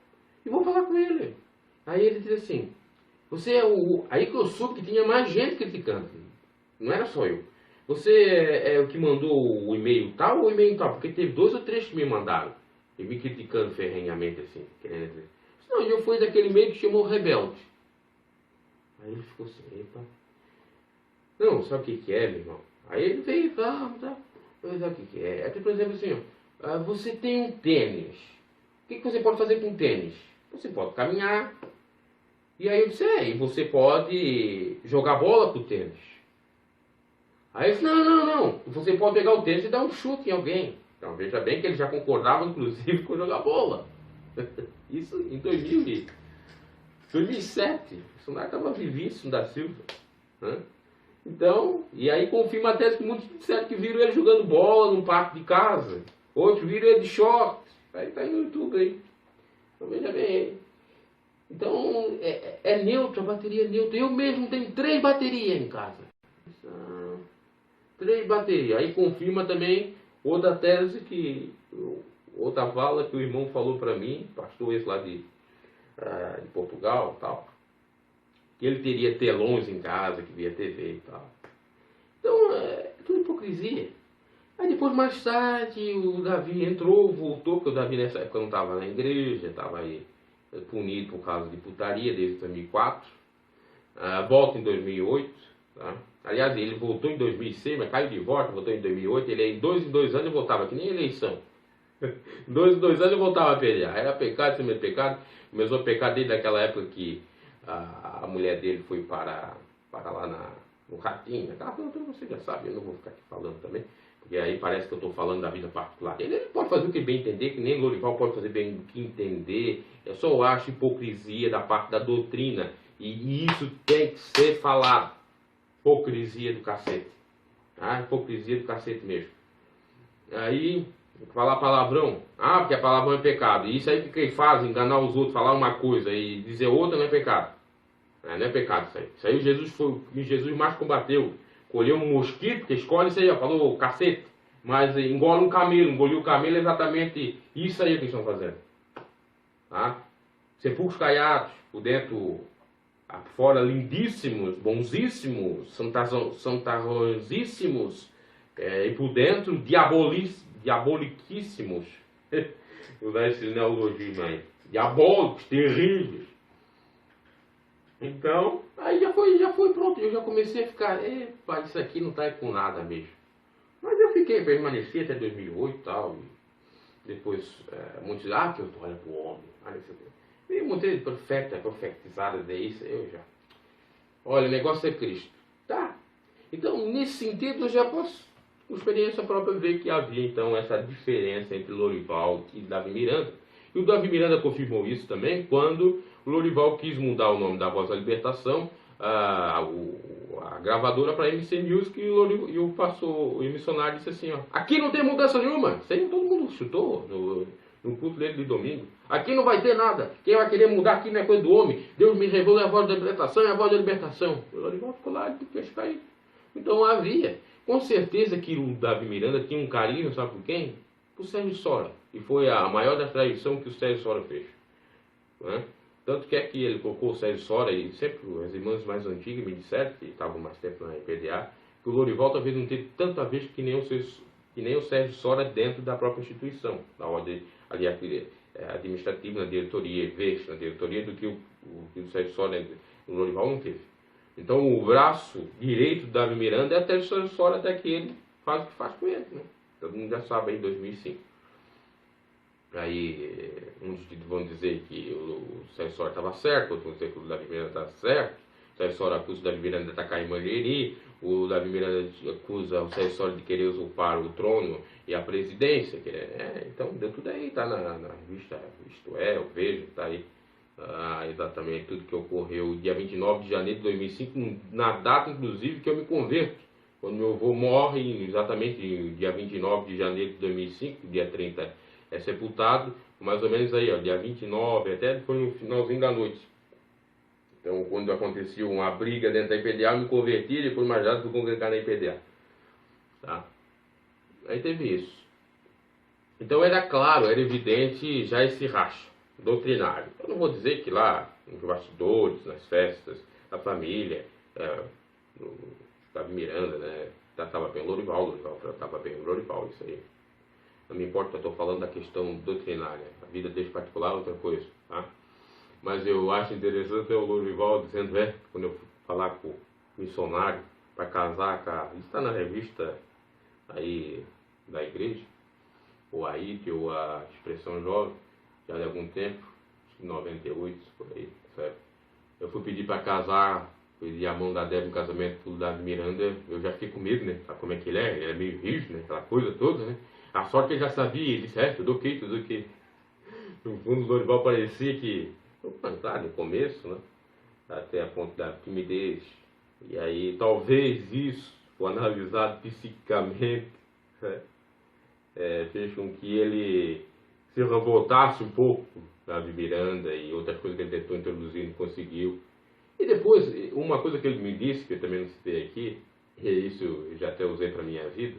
E vou falar com ele. Aí ele diz assim, você é o... Aí que eu soube que tinha mais gente criticando. Não era só eu. você é o que mandou o e-mail tal ou o e-mail tal? Porque teve 2 ou 3 que me mandaram. E me criticando ferrenhamente assim, querendo dizer. Não, eu fui daquele e-mail que chamou Rebelde. Aí ele ficou assim, epa. Não, sabe o que que é, meu irmão? Aí ele veio e falou, tá? Sabe o que que é? Até, por exemplo, assim, ó, você tem um tênis. O que que você pode fazer com um tênis? Você pode caminhar. E aí eu disse, e você pode jogar bola com o tênis. Aí ele disse, não. Você pode pegar o tênis e dar um chute em alguém. Então veja bem que ele já concordava, inclusive, com jogar bola. Isso em 2007. O Bolsonaro estava vivíssimo da Silva. Né? Então, e aí confirma a tese que muitos disseram que viram ele jogando bola num parque de casa. Outros viram ele de shorts. Aí está aí no YouTube aí. Então veja bem. Então, é neutro, a bateria é neutra. Eu mesmo tenho 3 baterias em casa. 3 baterias. Aí confirma também outra tese que, outra vala que o irmão falou para mim, pastor esse lá de Portugal e tal, que ele teria telões em casa, que via TV e tal. Então, é tudo hipocrisia. Aí depois, mais tarde, o Davi entrou, voltou, porque o Davi nessa época não estava na igreja, estava aí punido por causa de putaria desde 2004. Volta em 2008. Tá? Aliás, ele voltou em 2006, mas caiu de volta, voltou em 2008. Ele em 2 em 2 anos ele voltava, que nem eleição. 2 em 2 anos ele voltava a pelear. Era pecado, sem medo pecado. Começou a pecar desde aquela época que a mulher dele foi para lá no Ratinho. Aquela coisa toda você já sabe, eu não vou ficar aqui falando também. Porque aí parece que eu estou falando da vida particular dele. Ele pode fazer o que bem entender, que nem Lorival pode fazer bem o que entender. Eu só acho hipocrisia da parte da doutrina. E isso tem que ser falado. Hipocrisia do cacete. Hipocrisia do cacete mesmo. Aí, falar palavrão. Porque a palavrão é pecado. E isso aí que quem faz, enganar os outros, falar uma coisa e dizer outra não é pecado. Não é pecado isso aí. Isso aí Jesus mais combateu. Colheu um mosquito, porque escolhe isso aí, falou cacete. Mas engole um camelo. Engoliu o camelo é exatamente isso aí que eles estão fazendo. Sepulcros caiados, por dentro, fora lindíssimos, bonzíssimos, santarrosíssimos, e por dentro diaboliquíssimos. Vou dar esse neologismo aí. Diabólicos, terríveis. Então, aí já foi pronto, eu já comecei a ficar, isso aqui não está com nada mesmo. Mas eu permaneci até 2008 e tal, e depois muitos dizem, que eu olho para o homem, olha isso aqui. E muitas profetizadas isso, eu já. Olha, o negócio é Cristo. Tá. Então, nesse sentido, eu já posso, com experiência própria, ver que havia então essa diferença entre Lorival e Davi Miranda. E o Davi Miranda confirmou isso também quando o Lorival quis mudar o nome da Voz da Libertação, a gravadora para MC Music, e o missionário disse assim, aqui não tem mudança nenhuma. Isso aí todo mundo chutou no culto dele de domingo. Aqui não vai ter nada. Quem vai querer mudar aqui não é coisa do homem. Deus me revelou a Voz da Libertação, é a Voz da Libertação. O Lorival ficou lá de peixe caído. Então havia. Com certeza que o Davi Miranda tinha um carinho, sabe por quem? Por Sérgio Sora. E foi a maior da traição que o Sérgio Sora fez. Né? Tanto que ele colocou o Sérgio Sora, e sempre as irmãs mais antigas me disseram, que estavam mais tempo na IPDA, que o Lorival talvez não teve tanta vez que nem o Sérgio Sora dentro da própria instituição, da ordem ali, administrativa, na diretoria, na diretoria, do que o Sérgio Sora, o Lorival não teve. Então o braço direito do Davi Miranda é até o Sérgio Sora, até que ele faz o que faz com ele. Né? Todo mundo já sabe aí, em 2005. Aí uns vão dizer que o Sérgio Sora estava certo, outros vão dizer que o Davi Miranda está certo. O Sérgio Sora acusa o Davi Miranda de atacar em Manjeri, o Davi Miranda acusa o Sérgio Sora de querer usurpar o trono e a presidência. Então deu tudo aí, está na revista, isto é, eu vejo, está aí exatamente tudo que ocorreu dia 29 de janeiro de 2005, na data inclusive que eu me converto. Quando meu avô morre, exatamente dia 29 de janeiro de 2005, dia 30 é sepultado, mais ou menos aí, dia 29, até foi no finalzinho da noite. Então, quando acontecia uma briga dentro da IPDA, eu me converti e depois mais tarde fui congregar na IPDA. Tá? Aí teve isso. Então era claro, era evidente já esse racho doutrinário. Eu não vou dizer que lá, nos bastidores, nas festas, a família, Davi Miranda, né, tratava bem o Lourival tratava bem o Lourival, isso aí. Não me importa, eu estou falando da questão doutrinária. A vida dele particular é outra coisa, tá? Mas eu acho interessante o Lourival dizendo, quando eu falar com o missionário para casar com a... Isso está na revista aí da igreja, ou a IT, ou a Expressão Jovem, já de algum tempo, acho que 98, por aí, certo? Eu fui pedir para casar, pedi a mão da Débora no casamento pro Davi Miranda, eu já fiquei com medo, né? Sabe como é que ele é meio rígido, né? Aquela coisa toda, né? A sorte que ele já sabia, ele disse, tudo ok. No fundo, o Lourival parecia que, claro, no começo, né? Até a ponto da timidez. E aí, talvez isso, for analisado psiquicamente, né? Fez com que ele se revoltasse um pouco, Davi Miranda e outras coisas que ele tentou introduzir e não conseguiu. E depois, uma coisa que ele me disse, que eu também não citei aqui, e isso eu já até usei para a minha vida,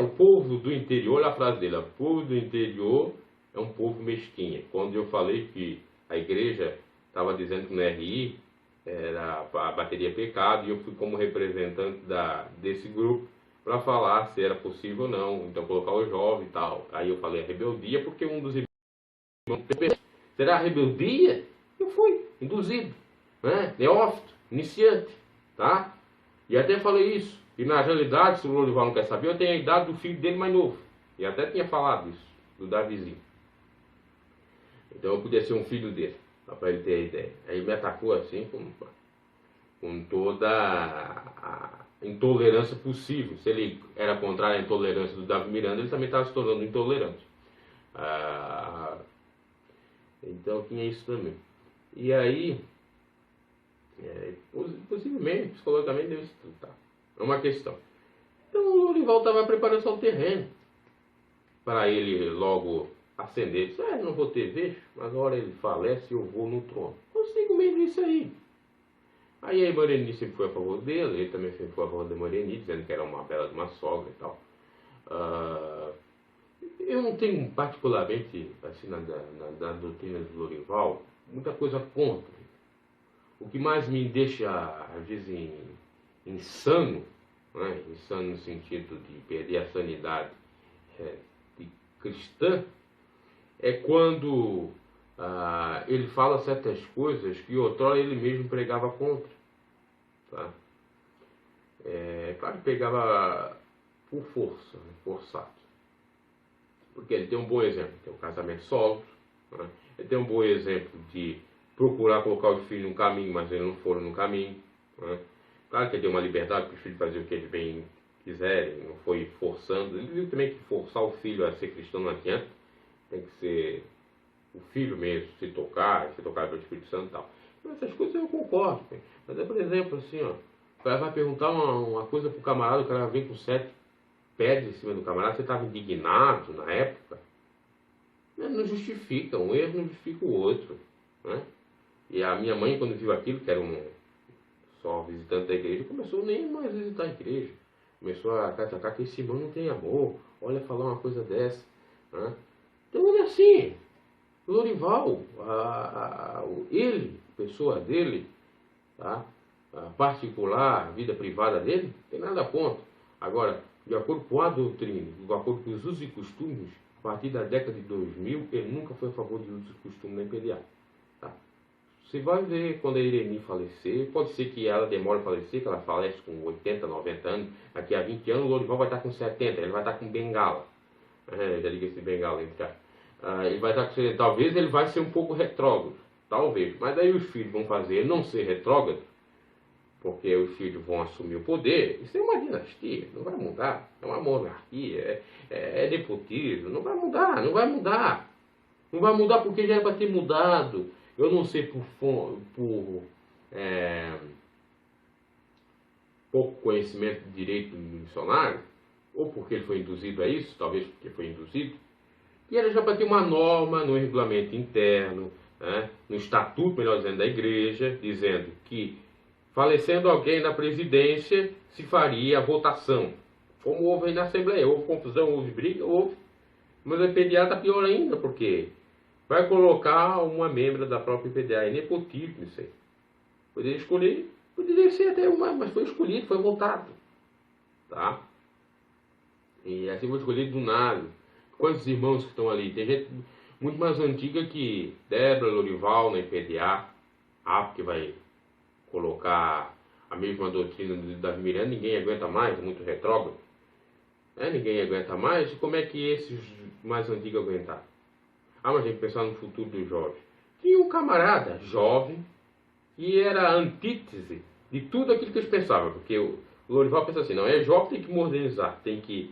o povo do interior, olha a frase dele, o povo do interior é um povo mesquinho. Quando eu falei que a igreja estava dizendo que no RI era a bateria pecado, e eu fui como representante desse grupo para falar se era possível ou não, então colocar o jovem e tal. Aí eu falei a rebeldia, porque um dos irmãos pensou, será a rebeldia? Eu fui induzido, né? Neófito, iniciante, tá? E até falei isso. E na realidade, se o Lourival não quer saber, eu tenho a idade do filho dele mais novo. E até tinha falado isso, do Davizinho. Então eu podia ser um filho dele, só para ele ter a ideia. Aí me atacou assim, com toda a intolerância possível. Se ele era contrário à intolerância do Davi Miranda, ele também estava se tornando intolerante. Então tinha isso também. E aí, possivelmente, psicologicamente, deve se tratar. É uma questão. Então o Lourival estava preparando só o terreno para ele logo ascender. Ele disse, não vou ter vez, mas na hora ele falece eu vou no trono. Consigo mesmo isso aí. Aí a Moreni sempre foi a favor dele, ele também sempre foi a favor da Moreni, dizendo que era uma bela de uma sogra e tal. Eu não tenho particularmente, assim, na doutrina do Lourival, muita coisa contra. O que mais me deixa, às vezes, insano, né? Insano no sentido de perder a sanidade de cristã, é quando ele fala certas coisas que outrora ele mesmo pregava contra. Tá? Claro que pegava por força, né? Forçado. Porque ele tem um bom exemplo, tem um casamento solo, né? Ele tem um bom exemplo de procurar colocar os filhos no caminho, mas eles não foram no caminho, né? Claro que ele deu uma liberdade para os filhos fazer o que eles bem quiserem, não foi forçando. Ele viu também que forçar o filho a ser cristão não adianta, tem que ser o filho mesmo, se tocar pelo Espírito Santo e tal. Então, essas coisas eu concordo. Mas por exemplo, assim, o cara vai perguntar uma coisa pro camarada, o cara vem com 7 pedras em cima do camarada, você estava indignado na época. Não justifica, um erro não justifica o outro, né? E a minha mãe, quando viu aquilo, que era só visitante da igreja, começou nem mais a visitar a igreja. Começou a atacar que esse irmão não tem amor, olha falar uma coisa dessa, né? Então olha assim, o Lourival, ele, pessoa dele, tá? A particular, a vida privada dele, não tem nada contra. Agora, de acordo com a doutrina, de acordo com os usos e costumes, a partir da década de 2000, ele nunca foi a favor de usos e costumes nem PDA. Tá? Você vai ver quando a Irene falecer, pode ser que ela demore a falecer, que ela falece com 80, 90 anos, daqui a 20 anos o Lourival vai estar com 70, ele vai estar com bengala. Já diga esse bengala, ele vai estar com, talvez ele vai ser um pouco retrógrado, talvez, mas aí os filhos vão fazer ele não ser retrógrado, porque os filhos vão assumir o poder. Isso é uma dinastia, não vai mudar, é uma monarquia, é nepotismo, não vai mudar, não vai mudar. Não vai mudar porque já era para ter mudado. Eu não sei por pouco conhecimento de direito missionário, ou porque ele foi induzido a isso, talvez porque foi induzido, e era já para ter uma norma no regulamento interno, né, no estatuto, melhor dizendo, da igreja, dizendo que falecendo alguém na presidência se faria a votação. Como houve aí na Assembleia, houve confusão, houve briga, houve. Mas a PDA está pior ainda, porque vai colocar uma membra da própria PDA, é nepotismo isso aí. Poderia escolher, poderia ser até uma, mas foi escolhido, foi votado. tá? E assim foi escolhido do nada. Quantos irmãos que estão ali? Tem gente muito mais antiga que Débora, Lorival na IPDA, porque vai colocar a mesma doutrina do Davi Miranda, ninguém aguenta mais, é muito retrógrado. Ninguém aguenta mais, e como é que esses mais antigos aguentaram? Mas tem que pensar no futuro dos jovens. Tinha um camarada jovem que era a antítese de tudo aquilo que eles pensavam, porque o Lorival pensa assim, não, é jovem, tem que modernizar, tem que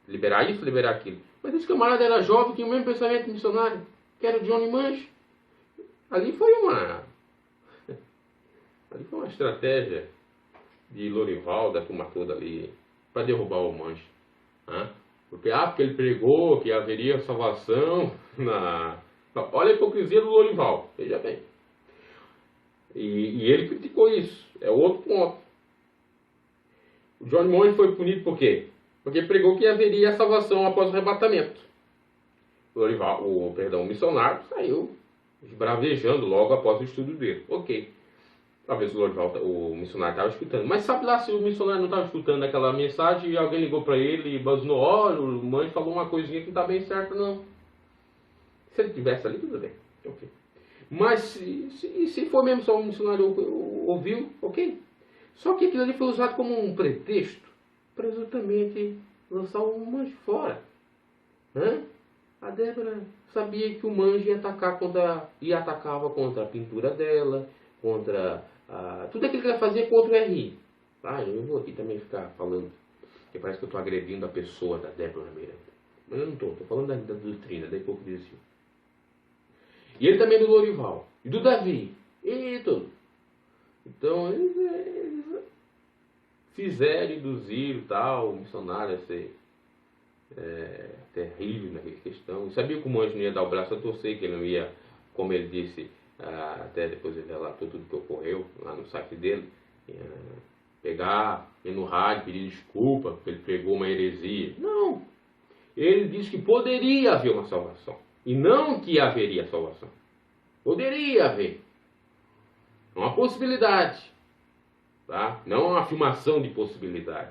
liberar isso, liberar aquilo. Mas esse camarada era jovem, tinha o mesmo pensamento missionário, que era o Johnny Manche. Ali foi uma estratégia de Lorival, da turma toda ali, para derrubar o Manche. Porque ele pregou que haveria salvação na... Olha a hipocrisia do Lorival, veja bem. E ele criticou isso, é outro ponto. O Johnny Manche foi punido por quê? Porque pregou que haveria salvação após o arrebatamento. O missionário saiu esbravejando logo após o estudo dele. Ok. Talvez o missionário estava escutando. Mas sabe lá se o missionário não estava escutando aquela mensagem e alguém ligou para ele e buzinou, olha, o Manche falou uma coisinha que não está bem certo não. Se ele estivesse ali, tudo bem. Ok. Mas se for mesmo só o missionário ouviu, ok. Só que aquilo ali foi usado como um pretexto para exatamente lançar o Manche fora. A Débora sabia que o Manche ia atacava contra a pintura dela, contra tudo aquilo que ela fazia contra o RI. Eu não vou aqui também ficar falando, porque parece que eu estou agredindo a pessoa da Débora Miranda. Mas eu não estou falando da doutrina, da hipocrisia. E ele também do Lorival, e do Davi, e tudo. Então eles fizeram, induziram tal, o missionário a ser terrível naquela questão. Eu sabia que o Manche não ia dar o braço a torcer, que ele não ia, como ele disse, até depois ele relatou tudo que ocorreu lá no site dele, ir no rádio, pedir desculpa, porque ele pregou uma heresia. Não! Ele disse que poderia haver uma salvação, e não que haveria salvação. Poderia haver. Uma possibilidade. Tá? Não uma afirmação de possibilidade.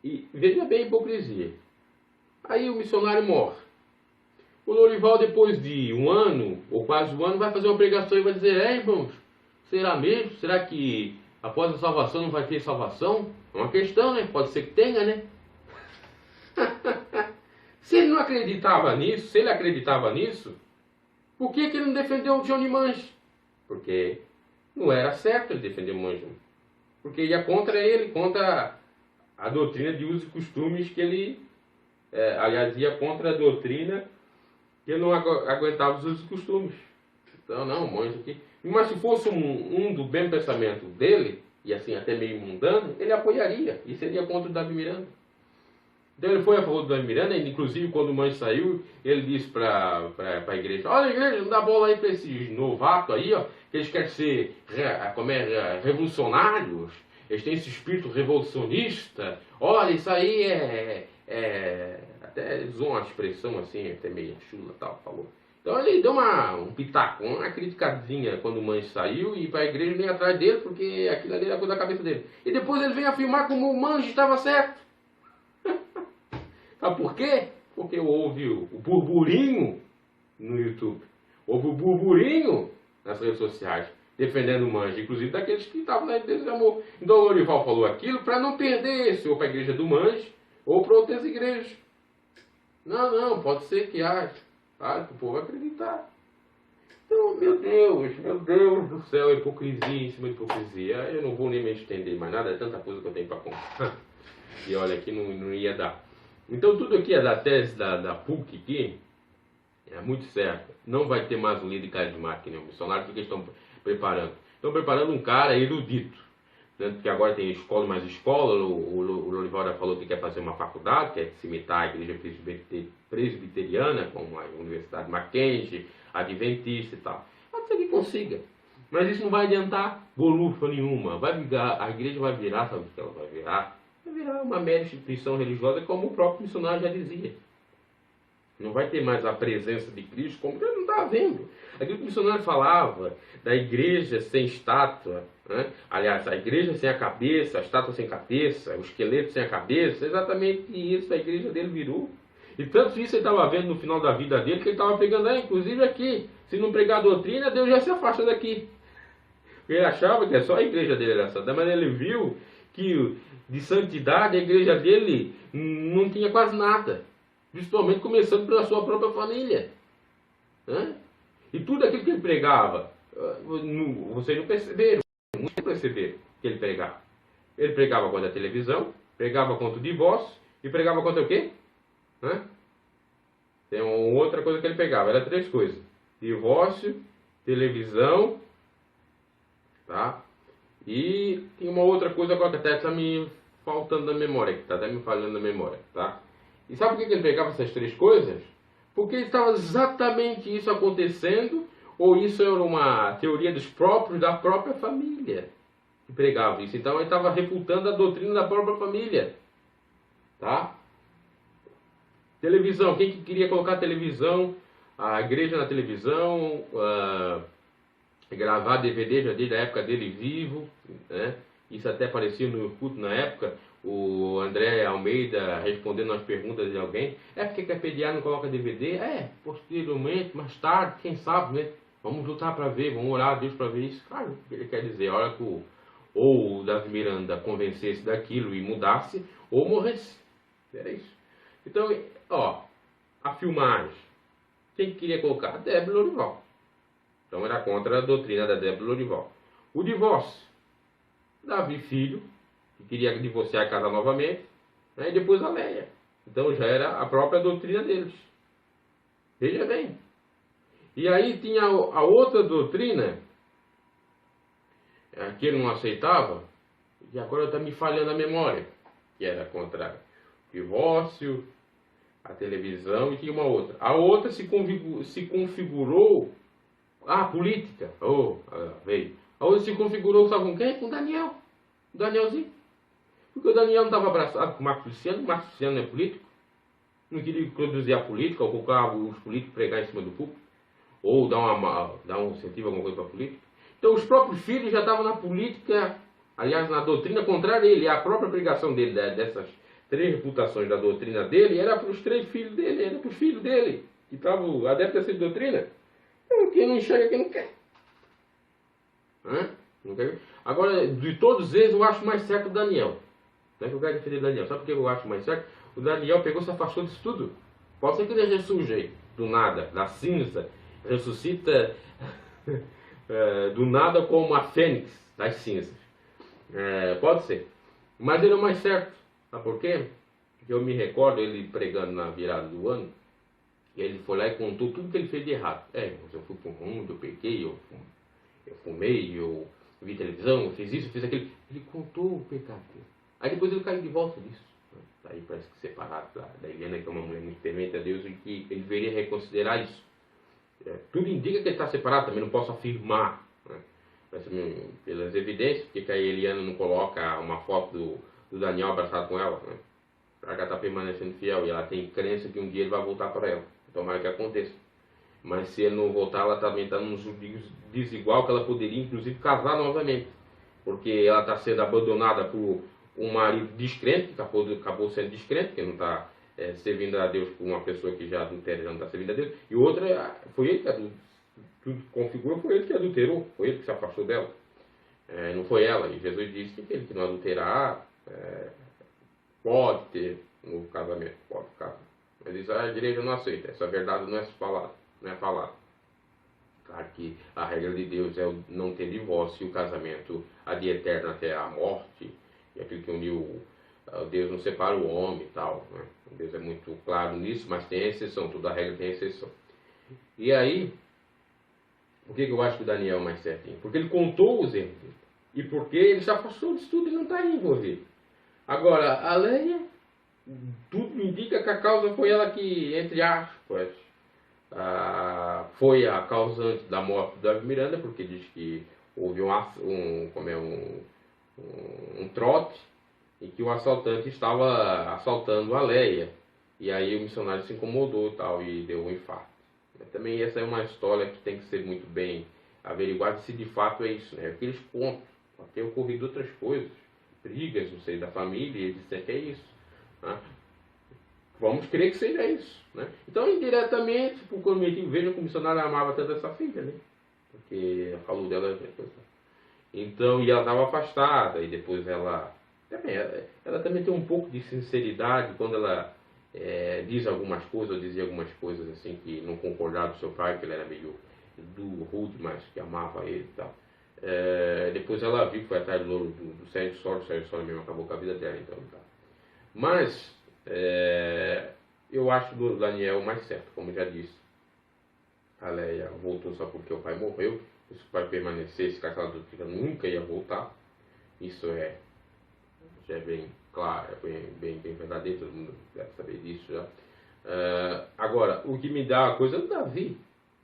E veja bem a hipocrisia. Aí o missionário morre. O Lorival, depois de um ano, ou quase um ano, vai fazer uma pregação e vai dizer, irmãos, será mesmo? Será que após a salvação não vai ter salvação? É uma questão, né? Pode ser que tenha, né? Se ele não acreditava nisso, se ele acreditava nisso, por que ele não defendeu o Johnny Manche? Porque não era certo ele defender o Manche. Porque ia contra ele, contra a doutrina de usos e costumes que ele... aliás, ia contra a doutrina que ele não aguentava os usos e costumes. Então, não, o Manche aqui... Mas se fosse um do bem pensamento dele, e assim até meio mundano, ele apoiaria, e seria contra o Davi Miranda. Então ele foi a favor do Davi Miranda, e inclusive quando o Manche saiu, ele disse para a igreja, olha igreja, não dá bola aí para esses novatos aí, ó, que eles querem ser revolucionários, eles têm esse espírito revolucionista, olha, isso aí até usou uma expressão assim, até meio chula tal, falou. Então ele deu um pitaco, uma criticadinha quando o Manche saiu, e para a igreja nem atrás dele, porque aquilo ali era coisa da cabeça dele. E depois ele vem afirmar como o Manche estava certo. Sabe por quê? Porque houve o burburinho no YouTube. Houve o burburinho nas redes sociais, defendendo o Manche, inclusive daqueles que estavam na igreja de amor. Então o Lorival falou aquilo para não perder, ou para a igreja do Manche, ou para outras igrejas. Não, pode ser que haja. Para o povo acreditar. Então, meu Deus do céu, hipocrisia em cima de hipocrisia. Eu não vou nem me estender mais nada, é tanta coisa que eu tenho para contar. E olha, aqui não ia dar. Então, tudo aqui é da tese da PUC aqui, é muito certo. Não vai ter mais um líder carismático, nem um missionário, porque eles estão preparando. Estão preparando um cara erudito. Tanto que agora tem escola e mais escola, o Lorival já falou que quer fazer uma faculdade, quer se imitar a igreja presbiteriana, como a Universidade Mackenzie, Adventista e tal. Pode ser que consiga, mas isso não vai adiantar bolufas nenhuma. A igreja vai virar, sabe o que ela vai virar? Vai virar uma mera instituição religiosa, como o próprio missionário já dizia. Não vai ter mais a presença de Cristo como ele não está havendo. Aquilo que o missionário falava da igreja sem estátua, né? Aliás, a igreja sem a cabeça, a estátua sem cabeça, o esqueleto sem a cabeça, exatamente isso a igreja dele virou. E tanto isso ele estava vendo no final da vida dele que ele estava pegando, inclusive aqui, se não pregar a doutrina, Deus já se afasta daqui. Ele achava que só a igreja dele era santa, mas ele viu que de santidade a igreja dele não tinha quase nada. Principalmente começando pela sua própria família. Né? E tudo aquilo que ele pregava, vocês não perceberam, não perceberam que ele pregava. Ele pregava contra a televisão, pregava contra o divórcio e pregava contra o quê? Né? Tem uma outra coisa que ele pegava, era 3 coisas: divórcio, televisão, tá? E tem uma outra coisa agora que até está me faltando na memória, que está até me falhando na memória, tá? E sabe por que ele pegava essas 3 coisas? Porque estava exatamente isso acontecendo, ou isso era uma teoria da própria família que pregava isso. Então ele estava refutando a doutrina da própria família, tá? Televisão, quem que queria colocar televisão, a igreja na televisão, gravar DVD já desde a época dele vivo, né? Isso até aparecia no culto na época, o André Almeida respondendo as perguntas de alguém. Porque a PDA não coloca DVD? Posteriormente, mais tarde, quem sabe, né? Vamos lutar para ver, vamos orar a Deus para ver isso. Cara, o que ele quer dizer? A hora que ou o Davi Miranda convencesse daquilo e mudasse, ou morresse. Era isso. Então, a filmagem. Quem queria colocar? A Débora Lorival. Então era contra a doutrina da Débora Lorival. O divórcio. Davi Filho, que queria divorciar e casar novamente, né? E depois a Leia. Então já era a própria doutrina deles. Veja bem. E aí tinha a outra doutrina, que ele não aceitava, e agora está me falhando a memória, que era contra o divórcio, a televisão, e tinha uma outra. A outra se configurou, a política, veio. A outra se configurou, sabe com quem? Com Daniel. O Danielzinho. Porque o Daniel não estava abraçado com o Marcos Luciano. O Marcos Luciano não é político. Não queria introduzir a política, ou colocar os políticos pregar em cima do público. Ou dar um incentivo a alguma coisa para a política. Então os próprios filhos já estavam na política, aliás, na doutrina contrária a ele. A própria pregação dele, dessas 3 reputações da doutrina dele, era para os 3 filhos dele, era para os filhos dele, que estavam adeptos a essa doutrina. Então, quem não enxerga, quem não quer. Não quer? Agora, de todos eles, eu acho mais certo o Daniel. Não é que eu quero defender o Daniel. Sabe por que eu acho mais certo? O Daniel pegou e se afastou disso tudo. Pode ser que ele ressurja do nada, da cinza, ressuscita do nada como a fênix das cinzas. Pode ser. Mas ele é o mais certo. Sabe por quê? Porque eu me recordo ele pregando na virada do ano, e ele foi lá e contou tudo que ele fez de errado. Eu fui para o mundo, eu peguei, eu fumei, eu vi televisão, eu fiz isso, eu fiz aquilo. Ele contou o pecado dele. Aí depois ele caiu de volta disso. Aí parece que separado da Helena, que é uma mulher muito temente a Deus, e que ele deveria reconsiderar isso. Tudo indica que ele está separado, também não posso afirmar, né? Pelas evidências, porque a Eliana não coloca uma foto do Daniel abraçado com ela, né? Ela está permanecendo fiel e ela tem crença que um dia ele vai voltar para ela. Tomara que aconteça. Mas se ele não voltar, ela também está num juízo desigual, que ela poderia inclusive casar novamente. Porque ela está sendo abandonada por um marido descrente, que acabou sendo descrente, que não está servindo a Deus por uma pessoa que já adultera, já não está servindo a Deus. E outra, foi ele que tudo configurou, foi ele que adulterou, foi ele que se afastou dela. Não foi ela. E Jesus disse que aquele que não adulterar pode ter um novo casamento, pode casar. Mas diz, a igreja não aceita, essa verdade não é falada. Não é falado. Claro que a regra de Deus é não ter divórcio e o casamento a de eterno até a morte. E aquilo que uniu, Deus não separa o homem e tal. Né? Deus é muito claro nisso, mas tem exceção. Toda regra tem exceção. E aí, por que eu acho que o Daniel é mais certinho? Porque ele contou os erros dele. E porque ele se afastou disso tudo e não está envolvido. Agora, a Leia, tudo indica que a causa foi ela que, entre aspas, foi a causante da morte do Davi Miranda, porque diz que houve um trote em que o assaltante estava assaltando a Leia. E aí o missionário se incomodou e tal, e deu um infarto. Mas também essa é uma história que tem que ser muito bem averiguada se de fato é isso, né? Porque eles contam, pode ter ocorrido outras coisas, brigas, não sei, da família, e eles disseram que é isso, né? Vamos crer que seja isso, né? Então, indiretamente, por cometido, veja que o missionário amava tanto essa filha, né? Porque falou dela. Então, e ela estava afastada, e depois ela também tem um pouco de sinceridade quando ela diz algumas coisas, ou dizia algumas coisas assim que não concordava com seu pai, que ele era meio rude, mas que amava ele e tal. Depois ela viu que foi atrás do Sérgio Soro, o Sérgio Soro mesmo acabou com a vida dela, então. Tá. Mas, eu acho do Daniel mais certo, como já disse. A Leia voltou só porque o pai morreu. Se o pai permanecesse casado, nunca ia voltar. Isso já é bem claro, bem verdadeiro, todo mundo deve saber disso já. Agora, o que me dá a coisa é o Davi.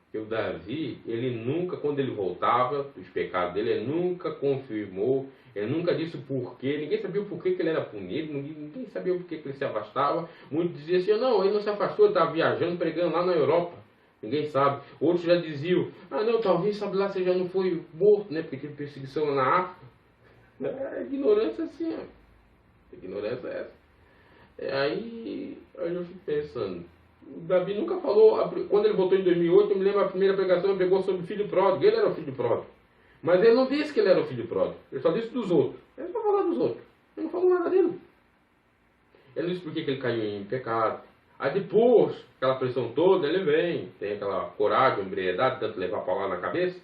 Porque o Davi, ele nunca, quando ele voltava dos pecados dele, ele nunca confirmou, ele nunca disse o porquê, ninguém sabia o porquê que ele era punido, ninguém sabia o porquê que ele se afastava. Muitos diziam assim, não, ele não se afastou, ele estava viajando, pregando lá na Europa. Ninguém sabe. Outros já diziam, não, talvez, sabe lá, você já não foi morto, né? Porque teve perseguição lá na África. Ignorância assim, ignorância é essa. Aí eu fico pensando, o Davi nunca falou, quando ele voltou em 2008, eu me lembro a primeira pregação, ele pregou sobre o filho pródigo, ele era o filho pródigo. Mas ele não disse que ele era o filho pródigo, ele só disse dos outros. Ele só falou dos outros, ele não falou nada dele. Ele não disse por que ele caiu em pecado. Aí depois, aquela pressão toda, ele vem, tem aquela coragem, embriedade, tanto levar a palavra na cabeça.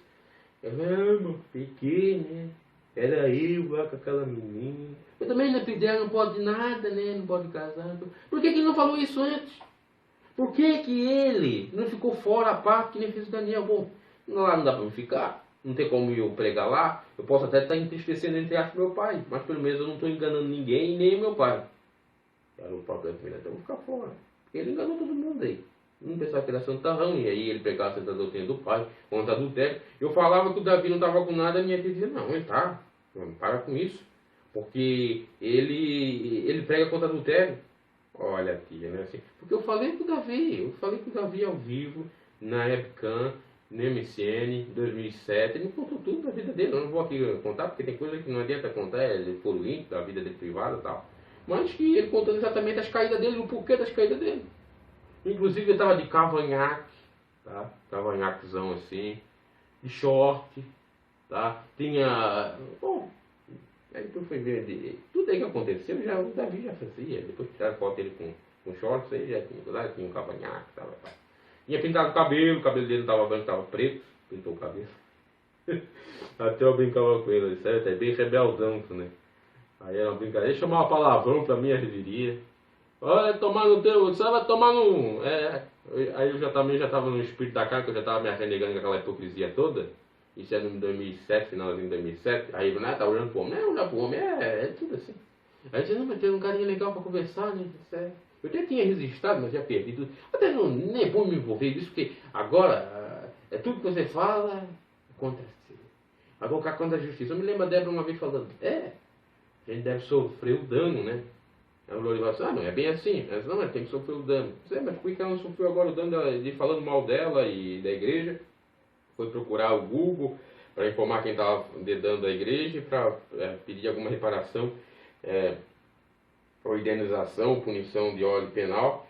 Ele, fiquei, né? Era eu lá com aquela menina. Eu também não pedi, não pode nada, né? Não pode casar. Por que ele não falou isso antes? Por que ele não ficou fora a parte que nem fez o Daniel? Bom, lá não dá para eu ficar. Não tem como eu pregar lá. Eu posso até estar entristecendo entre aspas meu pai. Mas pelo menos eu não estou enganando ninguém, nem meu pai. Era o próprio filho, então eu vou ficar fora. Porque ele enganou todo mundo aí. Não pensava que era santarrão, e aí ele pegava a santa doutrina do pai, contra adultério. Eu falava que o Davi não estava com nada, a minha tia dizia, não, ele tá, para com isso. Porque ele prega contra adultério. Olha, tia, né? Assim, porque eu falei com o Davi ao vivo, na webcam, no MCN, em 2007, ele me contou tudo da vida dele. Eu não vou aqui contar, porque tem coisa que não adianta contar, ele for o íntimo da vida dele privada e tal. Mas que ele contando exatamente as caídas dele, o porquê das caídas dele. Inclusive ele estava de cavanhaque, tá? Cavanhaquezão assim, de short, tá? Tinha... Bom, aí depois foi ver tudo aí que aconteceu, o Davi já fazia. Depois tiraram foto dele com shorts, aí já tinha um cavanhaque, tá? Tinha pintado o cabelo dele estava branco, estava preto, pintou o cabelo. Até eu brincava com ele, certo? É bem rebeldão, né? Aí era uma brincadeira, ele chamava palavrão pra mim, a reviria. Olha, tomar no teu, você vai tomar no... Aí eu já estava no espírito da cara, que eu já estava me renegando com aquela hipocrisia toda. Isso é no 2007, finalzinho de 2007. Aí ele, tá olhando pro homem. Não, olhar pro homem, é tudo assim. Aí eu disse, não, mas tem um carinha legal pra conversar, né? Eu até tinha resistido, mas já perdi tudo. Até não, nem é bom me envolver nisso, porque agora, tudo que você fala é contra si. Agora ficar contra a justiça. Eu me lembro a Débora uma vez falando, a gente deve sofrer o dano, né? Aí o Lorival disse, não é bem assim. Ela disse, não, tem que sofrer o dano. Mas por que ela não sofreu agora o dano de falando mal dela e da igreja? Foi procurar o Google para informar quem estava dedando a igreja, para pedir alguma reparação, ou indenização, punição de óleo penal,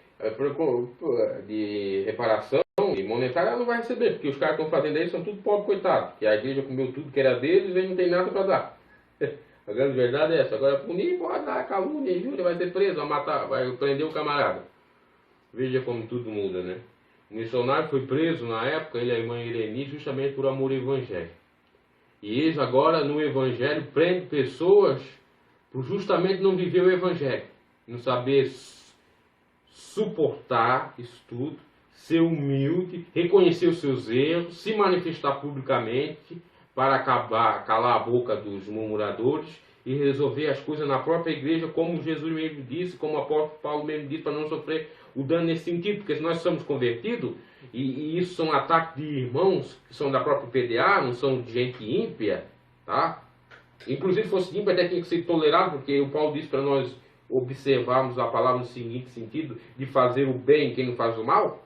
de reparação e monetária ela não vai receber, porque os caras que estão fazendo aí são tudo pobre coitado, que a igreja comeu tudo que era deles e não tem nada para dar. A grande verdade é essa. Agora punir pode dar calúnia, injúria, vai ser preso, vai matar, vai prender o camarada. Veja como tudo muda, né? O missionário foi preso na época, ele e a irmã Ireni, justamente por amor ao evangelho. E eles agora no evangelho prendem pessoas por justamente não viver o evangelho, não saber suportar isso tudo, ser humilde, reconhecer os seus erros, se manifestar publicamente para calar a boca dos murmuradores e resolver as coisas na própria igreja, como Jesus mesmo disse, como o apóstolo Paulo mesmo disse, para não sofrer o dano nesse sentido, porque se nós somos convertidos, e isso são ataques de irmãos que são da própria PDA, não são de gente ímpia, tá? Inclusive, se fosse ímpio, até tinha que ser tolerado, porque o Paulo disse para nós observarmos a palavra no seguinte sentido, de fazer o bem quem não faz o mal,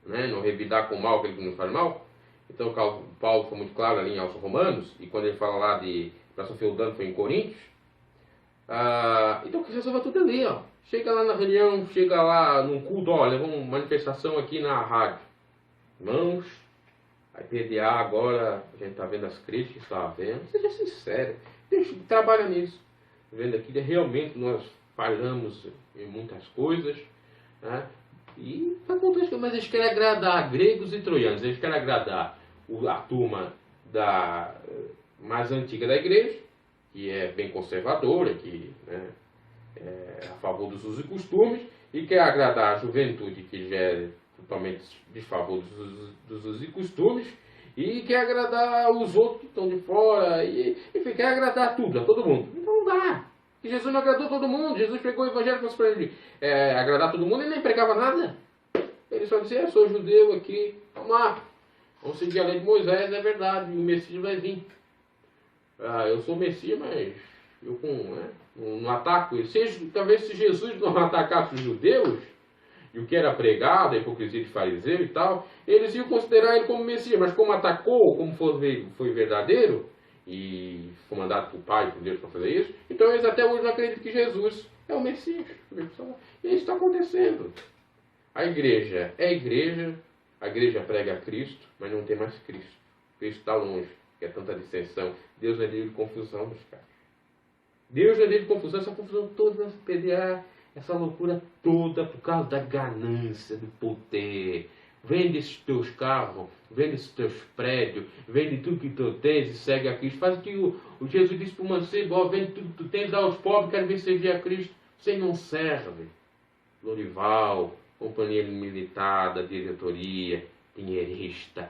né? Não revidar com o mal aquele que não faz mal. Então Paulo foi muito claro ali aos Romanos, e quando ele fala lá para sofrer o dano foi em Coríntios. Então que resolva tudo ali, ó. Chega lá na reunião, chega lá num culto, olha, vamos uma manifestação aqui na rádio. Irmãos, a IPDA agora, a gente está vendo as críticas, está vendo, seja sincero, trabalha nisso. Vendo aqui, realmente nós falhamos em muitas coisas, né? E acontece, mas eles querem agradar gregos e troianos, eles querem agradar a turma mais antiga da igreja, que é bem conservadora, que, né, é a favor dos usos e costumes, e quer agradar a juventude, que já é totalmente desfavor dos usos e costumes, e quer agradar os outros que estão de fora, e enfim, quer agradar tudo, a todo mundo. Então não dá. E Jesus não agradou todo mundo. Jesus pegou o evangelho e fosse para ele agradar todo mundo, ele nem pregava nada. Ele só dizia, eu sou judeu aqui, vamos lá, vamos seguir a lei de Moisés, é verdade, e o Messias vai vir. Eu sou o Messias, mas eu não ataco ele. Talvez se Jesus não atacasse os judeus, e o que era pregado, a hipocrisia de fariseu e tal, eles iam considerar ele como Messias, mas como atacou, como foi verdadeiro, e foi mandado por Pai, por Deus para fazer isso, então eles até hoje não acreditam que Jesus é o Messias. E isso está acontecendo. A igreja é a igreja prega a Cristo, mas não tem mais Cristo. Cristo está longe, que é tanta dissensão. Deus não é livre de confusão, meus caras. Deus não é livre de confusão, essa confusão toda, essa PDA, essa loucura toda por causa da ganância, do poder. Vende esses teus carros, vende esses teus prédios, vende tudo que tu tens e segue a Cristo. Faz o que o Jesus disse para o mancebo, vende tudo que tu tens, dá aos pobres, quero ver servir a Cristo. Você não serve. Lorival, companhia limitada, diretoria, dinheirista.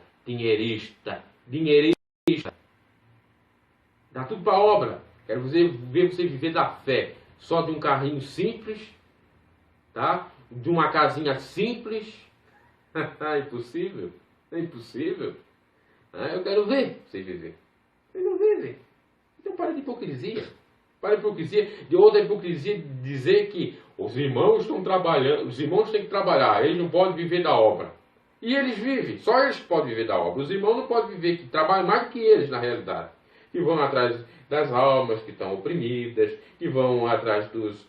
Dá tudo para a obra. Quero ver você viver da fé. Só de um carrinho simples, tá? De uma casinha simples. É impossível. É impossível. Eu quero ver você viver. Vocês não vivem. Então para de hipocrisia. Para de hipocrisia. De outra hipocrisia de dizer que os irmãos estão trabalhando. Os irmãos têm que trabalhar. Eles não podem viver da obra. E eles vivem. Só eles podem viver da obra. Os irmãos não podem viver, que trabalham mais do que eles na realidade. Que vão atrás das almas que estão oprimidas. Que vão atrás dos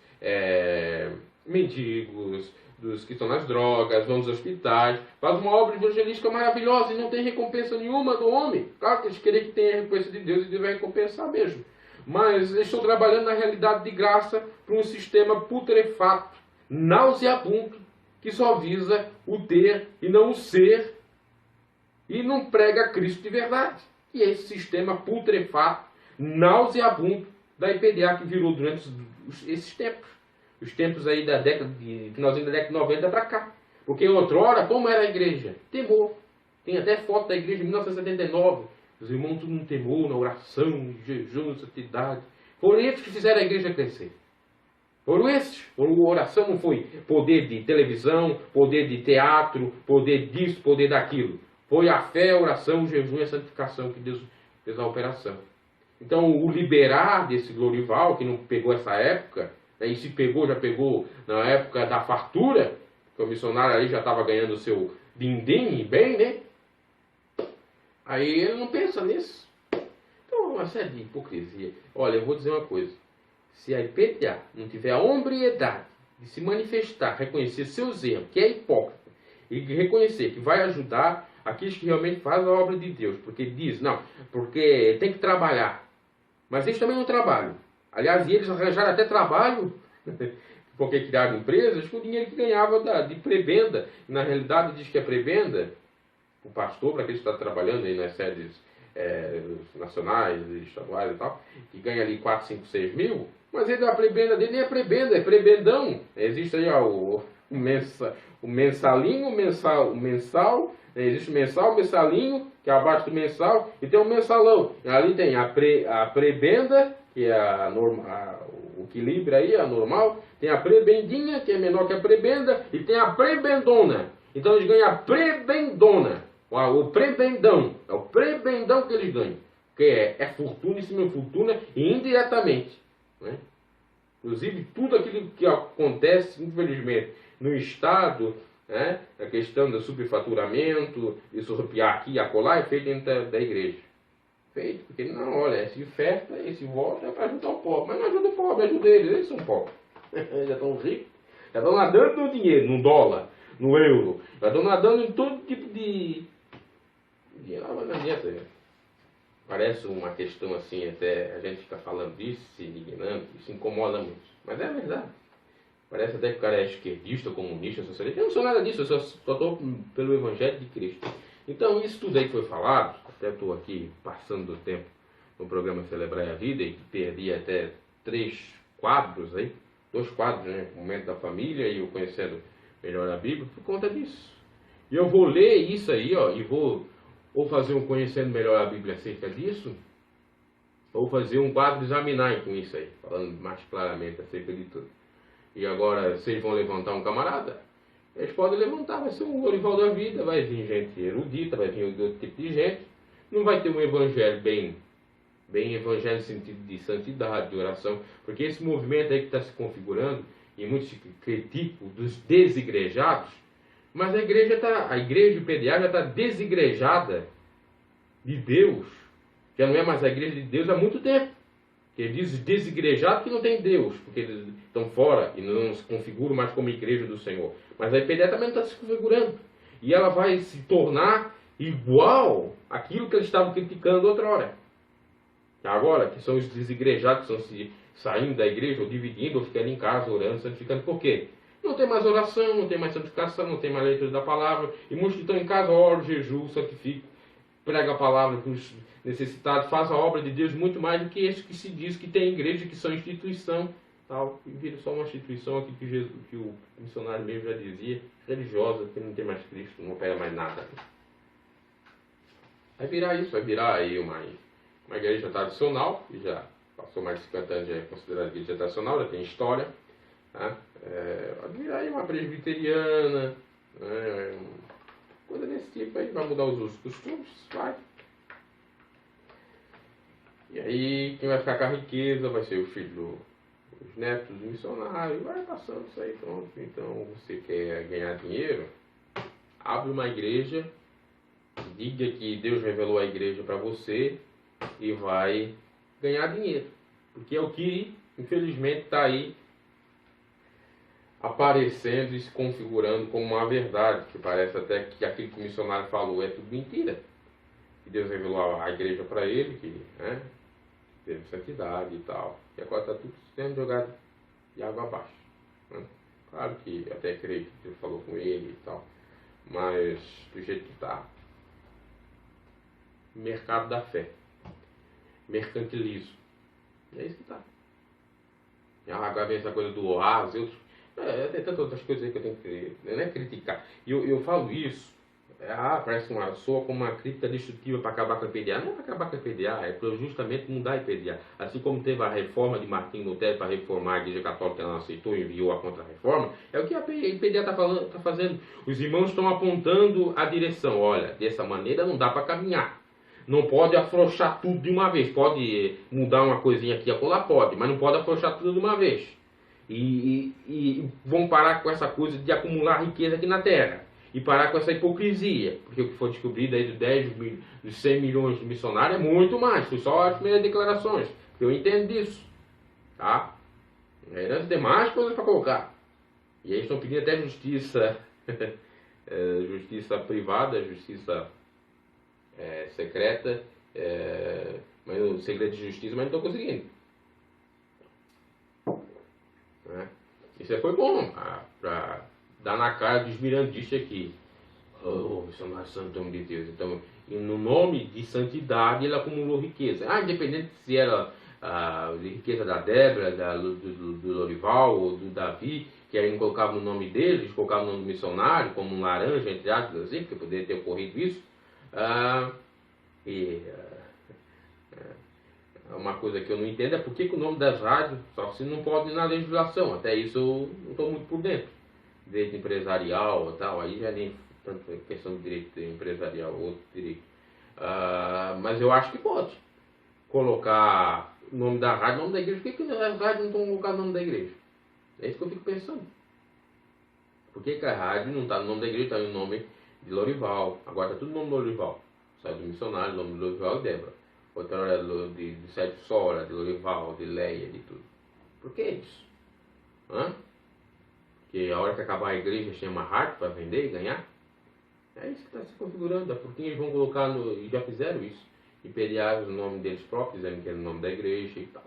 mendigos, dos que estão nas drogas, vão aos hospitais, faz uma obra evangelística maravilhosa e não tem recompensa nenhuma do homem. Claro que eles querem que tenha recompensa de Deus e Deus vai recompensar mesmo. Mas eles estão trabalhando na realidade de graça para um sistema putrefato, nauseabundo, que só visa o ter e não o ser, e não prega Cristo de verdade. E é esse sistema putrefato, nauseabundo da IPDA que virou durante esses tempos. Os tempos aí da finalzinho da década de 90 para cá. Porque outrora, como era a igreja? Temor. Tem até foto da igreja de 1979. Os irmãos tudo no temor, na oração, em jejum, na santidade. Foram esses que fizeram a igreja crescer. Foram esses. A oração não foi poder de televisão, poder de teatro, poder disso, poder daquilo. Foi a fé, a oração, o jejum e a santificação que Deus fez a operação. Então, o liberar desse Lorival, que não pegou essa época, e se pegou, já pegou na época da fartura, que o missionário aí já estava ganhando o seu din-din bem, né? Aí ele não pensa nisso. Então, uma série de hipocrisia. Olha, eu vou dizer uma coisa. Se a IPDA não tiver a hombridade de se manifestar, reconhecer seus erros, que é hipócrita, e reconhecer que vai ajudar aqueles que realmente fazem a obra de Deus, porque diz, não, porque tem que trabalhar. Mas eles também não trabalham. Aliás, eles arranjaram até trabalho, porque criaram empresas, com o dinheiro que ganhava de prebenda. E, na realidade, diz que a prebenda, o pastor, para quem está trabalhando aí nas sedes nacionais, estaduais e tal, que ganha ali 4, 5, 6 mil, mas a prebenda dele nem é prebenda, é prebendão. Existe aí o mensalinho, o mensal, existe o mensal, o mensalinho, que é abaixo do mensal, e tem o mensalão. E ali tem a prebenda, que é o equilíbrio aí, a normal, tem a prebendinha, que é menor que a prebenda, e tem a prebendona. Então eles ganham a prebendona, o prebendão, é o prebendão que eles ganham, que é fortuna em cima de fortuna, e indiretamente, né? Inclusive, tudo aquilo que acontece, infelizmente, no Estado, né, a questão do superfaturamento, de surrupiar aqui e acolá, é feito dentro da igreja. Feito, porque não, olha, esse oferta, esse voto é para ajudar o pobre. Mas não ajuda o pobre, ajuda eles são pobres. Já estão ricos, já estão nadando no dinheiro, no dólar, no euro, já estão nadando em todo tipo de lavamento. Parece uma questão assim, até a gente fica falando disso, se indignando, isso incomoda muito. Mas é verdade. Parece até que o cara é esquerdista, comunista, socialista. Eu não sou nada disso, eu só estou pelo Evangelho de Cristo. Então, isso tudo aí que foi falado, até estou aqui passando do tempo no programa Celebrar a Vida, e que perdi até 3 quadros aí, 2 quadros, né? O Momento da Família e o Conhecendo Melhor a Bíblia, por conta disso. E eu vou ler isso aí, ó, e vou ou fazer um Conhecendo Melhor a Bíblia acerca disso, ou fazer um quadro examinar com isso aí, falando mais claramente acerca de tudo. E agora, vocês vão levantar um camarada? Eles podem levantar, vai ser um Lorival da vida, vai vir gente erudita, vai vir outro tipo de gente. Não vai ter um evangelho bem evangelho no sentido de santidade, de oração, porque esse movimento aí que está se configurando, e muitos criticam dos desigrejados, mas a igreja de PDA já está desigrejada de Deus. Já não é mais a igreja de Deus há muito tempo. Ele diz desigrejado que não tem Deus, porque eles estão fora e não se configuram mais como igreja do Senhor. Mas a IPDA também não está se configurando. E ela vai se tornar igual àquilo que eles estavam criticando outra hora. Agora, que são os desigrejados que estão saindo da igreja, ou dividindo, ou ficando em casa, orando, santificando. Por quê? Não tem mais oração, não tem mais santificação, não tem mais leitura da palavra. E muitos que estão em casa oram, jejum, santificam, prega a palavra para os necessitados, faz a obra de Deus muito mais do que esses que se diz que tem igreja, que são instituição, tal, e vira só uma instituição aqui que o missionário mesmo já dizia, religiosa, que não tem mais Cristo, não opera mais nada. Vai virar isso, vai virar aí uma igreja tradicional, que já passou mais de 50 anos, já é considerada igreja tradicional, já tem história, tá? Vai virar aí uma presbiteriana, né? Coisa desse tipo aí, vai mudar os costumes, vai. E aí, quem vai ficar com a riqueza vai ser o filho, os netos do missionário, vai passando isso aí, pronto. Então, você quer ganhar dinheiro? Abre uma igreja, diga que Deus revelou a igreja para você e vai ganhar dinheiro. Porque é o que, infelizmente, está aí aparecendo e se configurando como uma verdade, que parece até que aquilo que o missionário falou é tudo mentira. Que Deus revelou a igreja para ele, que teve santidade e tal. E agora está tudo sendo jogado de água abaixo. Né? Claro que até creio que Deus falou com ele e tal, mas do jeito que está. Mercado da fé. Mercantilismo. É isso que está. Agora vem essa coisa do oásis, outros. Tem tantas outras coisas aí que eu tenho que não é criticar. E eu falo isso, parece soa como uma crítica destrutiva para acabar com a IPDA. Não é para acabar com a IPDA, é para justamente mudar a IPDA. Assim como teve a reforma de Martinho Lutero para reformar a Igreja Católica, que ela não aceitou e enviou a contra-reforma, é o que a IPDA está fazendo. Os irmãos estão apontando a direção. Olha, dessa maneira não dá para caminhar. Não pode afrouxar tudo de uma vez. Pode mudar uma coisinha aqui e acolá, pode, mas não pode afrouxar tudo de uma vez. E vão parar com essa coisa de acumular riqueza aqui na Terra. E parar com essa hipocrisia. Porque o que foi descobrido aí dos 100 milhões de missionários é muito mais. Foi só as primeiras declarações. Eu entendo disso. Tá? Ainda tem mais coisas para colocar. E aí estão pedindo até justiça. Justiça privada, justiça secreta. Mas o segredo de justiça, mas não estão conseguindo. Isso aí foi bom para dar na cara dos mirandistas aqui. Missionário santo homem de Deus. Então, no nome de santidade, ele acumulou riqueza. Independente se era a riqueza da Débora, do Lorival ou do Davi, que aí colocava no nome deles, colocava no nome do missionário, como um laranja, entre aspas, assim, porque poderia ter ocorrido isso. Uma coisa que eu não entendo é por que o nome das rádios só se não pode ir na legislação. Até isso eu não estou muito por dentro. Direito empresarial e tal, aí já nem tanto questão de direito empresarial, outro direito. Mas eu acho que pode colocar o nome da rádio, o nome da igreja. Por que as rádios não estão colocando o nome da igreja? É isso que eu fico pensando. Por que a rádio não está no nome da igreja, está no nome de Lorival? Agora está tudo no nome de Lorival. Saiu do missionário, o nome de Lorival e Débora. Outra hora de Sete Sora, de Lorival, de Leia, de tudo. Por que isso? Porque a hora que acabar a igreja chama rádio para vender e ganhar? É isso que está se configurando. Porque eles vão colocar, e já fizeram isso, imperiar o nome deles próprios, dizendo que é o nome da igreja e tal.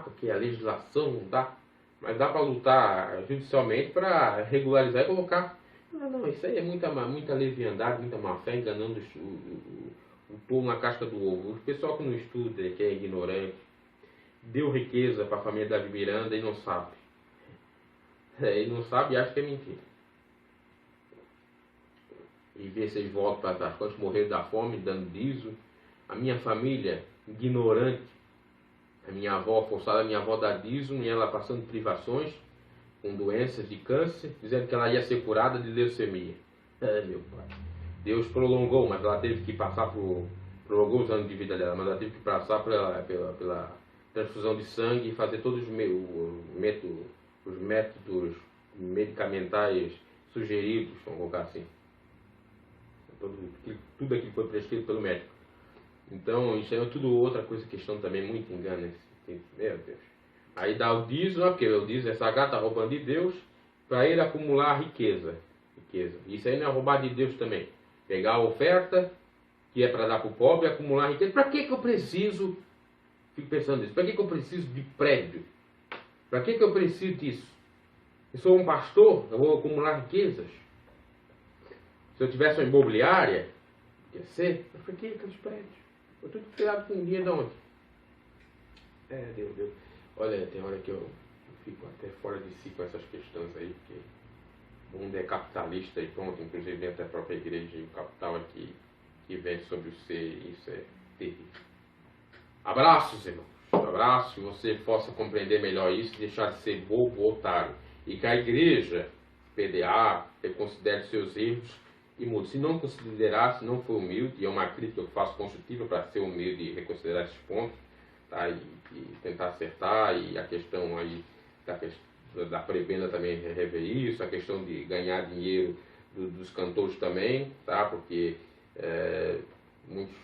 Porque a legislação não dá. Mas dá para lutar judicialmente para regularizar e colocar. Não, isso aí é muita leviandade, muita má fé, enganando o touro na casca do ovo. O pessoal que não estuda, que é ignorante, deu riqueza para a família Davi Miranda e não sabe. E não sabe e acha que é mentira. E vê se eles voltam para trás. Quantos morreram da fome, dando dízimo. A minha família, ignorante, a minha avó, forçada a minha avó dar dízimo e ela passando privações, com doenças de câncer, dizendo que ela ia ser curada de leucemia. Meu pai. Deus prolongou, mas ela teve que passar prolongou os anos de vida dela, mas ela teve que passar pela transfusão de sangue e fazer todos os métodos medicamentais sugeridos, vamos colocar assim. Tudo aquilo foi prescrito pelo médico. Então, isso é tudo outra coisa, questão também, muito engano. Meu Deus. Aí dá o dízimo, porque o dízimo, essa gata está roubando de Deus, para ele acumular riqueza. Isso aí não é roubar de Deus também. Pegar a oferta, que é para dar para o pobre, e acumular riqueza. Para que eu preciso? Fico pensando nisso. Para que eu preciso de prédio? Para que eu preciso disso? Eu sou um pastor, eu vou acumular riquezas. Se eu tivesse uma imobiliária, ia ser, mas para que aqueles prédios? Eu estou criado com dinheiro de onde? Deus. Olha, tem hora que eu fico até fora de si com essas questões aí, porque o mundo é capitalista e pronto, inclusive dentro da própria igreja, e o capital aqui que vem sobre o ser, isso é terrível. Abraços, irmãos. Abraço, que você possa compreender melhor isso, deixar de ser bobo ou otário. E que a igreja, PDA, reconsidere seus erros e mude. Se não considerar, se não for humilde, e é uma crítica que eu faço construtiva para ser humilde e reconsiderar esses pontos, tá? E tentar acertar, e a questão aí da prebenda também rever isso, a questão de ganhar dinheiro dos cantores também, tá? Porque muitos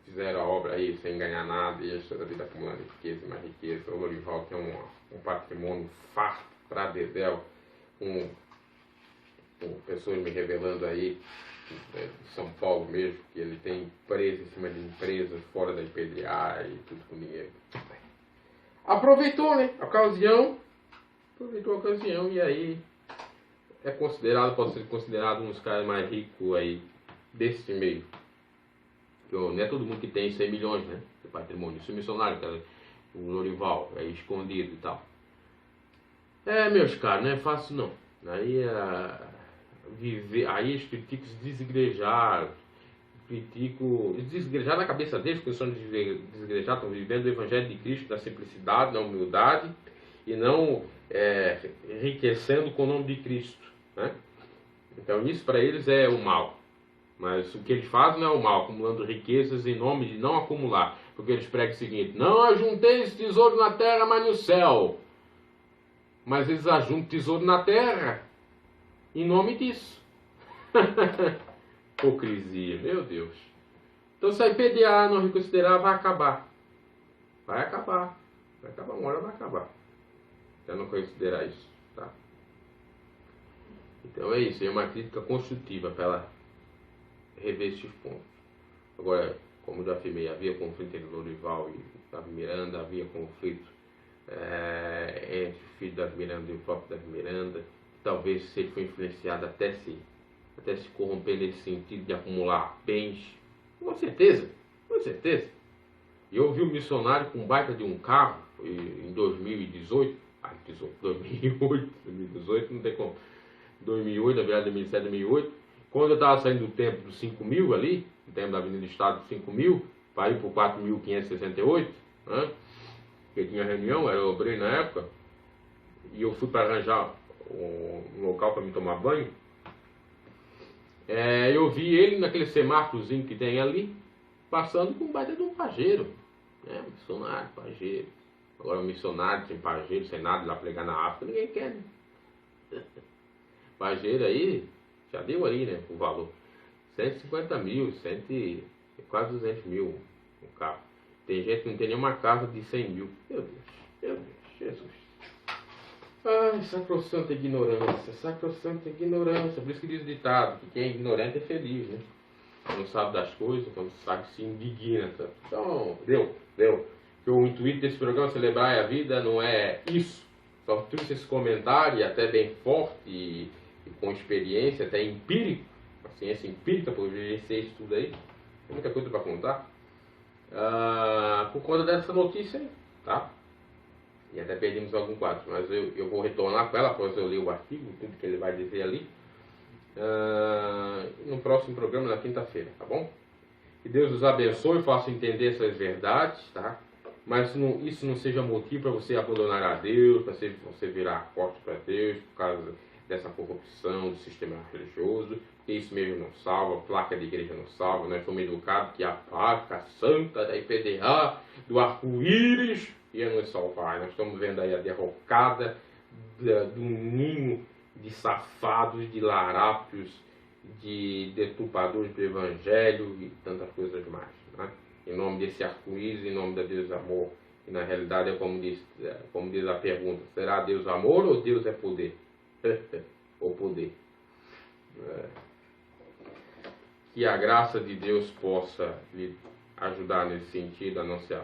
fizeram a obra aí sem ganhar nada e a vida acumulando riqueza e mais riqueza. O Lorival tem um patrimônio farto para dedéu, com pessoas me revelando aí, de São Paulo mesmo, que ele tem empresa em cima de empresas fora da IPDA e tudo com dinheiro. Aproveitou, né? Aproveitou a ocasião e aí pode ser considerado um dos caras mais ricos aí desse meio. Não é todo mundo que tem 100 milhões, né? De patrimônio. Isso é missionário, cara. O Lorival, é escondido e tal. Meus caros, não é fácil não. Aí eles criticam se desigrejar, desigrejar na cabeça deles, porque são desigrejados, estão vivendo o Evangelho de Cristo na simplicidade, na humildade, e não enriquecendo com o nome de Cristo, né? Então isso para eles é o mal. Mas o que eles fazem não é o mal, acumulando riquezas em nome de não acumular. Porque eles pregam o seguinte: não ajunteis tesouro na terra, mas no céu. Mas eles ajuntam tesouro na terra em nome disso. Hipocrisia, meu Deus. Então se a IPDA não reconsiderar, vai acabar. Vai acabar, uma hora vai acabar. Se não considerar isso, tá? Então é isso, é uma crítica construtiva para ela rever esses pontos. Agora, como já afirmei, havia conflito entre Lorival e Davi Miranda, havia conflito entre o filho de Davi Miranda e o próprio Davi Miranda. Talvez se ele foi influenciado até se corromper nesse sentido de acumular bens. Com certeza. E eu vi um missionário com um baita de um carro em 2018. 2018, não tem como. 2008, na verdade 2007, 2008. Quando eu estava saindo do tempo dos 5.000 ali, no tempo da Avenida do Estado dos 5.000, para ir para o 4.568, né? Porque tinha reunião, era obreiro na época, e eu fui para arranjar um local para me tomar banho. Eu vi ele naquele semáforozinho que tem ali, passando com um baita de um pajeiro. Missionário, pajeiro. Agora, um missionário sem pajeiro, sem nada, lá pregar na África, ninguém quer, né? Pajeiro aí, já deu aí, né, o valor. 150 mil, quase 200 mil um carro. Tem gente que não tem nenhuma casa de 100 mil. Meu Deus, Jesus. Ai, sacrossanta ignorância, sacrossanta ignorância. Por isso que diz o ditado, que quem é ignorante é feliz, né? Quando sabe das coisas, quando sabe, se indigna. Tá? Então, deu. Porque o intuito desse programa, celebrar a vida, não é isso. Só trouxe esse comentário, até bem forte e com experiência, até empírico, a ciência empírica, por vivenciar isso tudo aí. Tem muita coisa para contar. Por conta dessa notícia aí, tá? E até perdemos algum quadro, mas eu vou retornar com ela após eu ler o artigo, tudo que ele vai dizer ali. No próximo programa, na quinta-feira, tá bom? Que Deus os abençoe e faça entender essas verdades, tá? Mas isso não seja motivo para você abandonar a Deus, para você virar forte para Deus, por causa dessa corrupção do sistema religioso, porque isso mesmo não salva, a placa de igreja não salva. Nós fomos educados que a placa santa da IPDA, do arco-íris, ia nos salvar. Nós estamos vendo aí a derrocada do ninho de safados, de larápios, de deturpadores do evangelho e tantas coisas mais, né? Em nome desse arco-íris, em nome da Deus amor. E na realidade é como diz a pergunta: será Deus amor ou Deus é poder? Ou poder. Que a graça de Deus possa lhe ajudar nesse sentido, a não se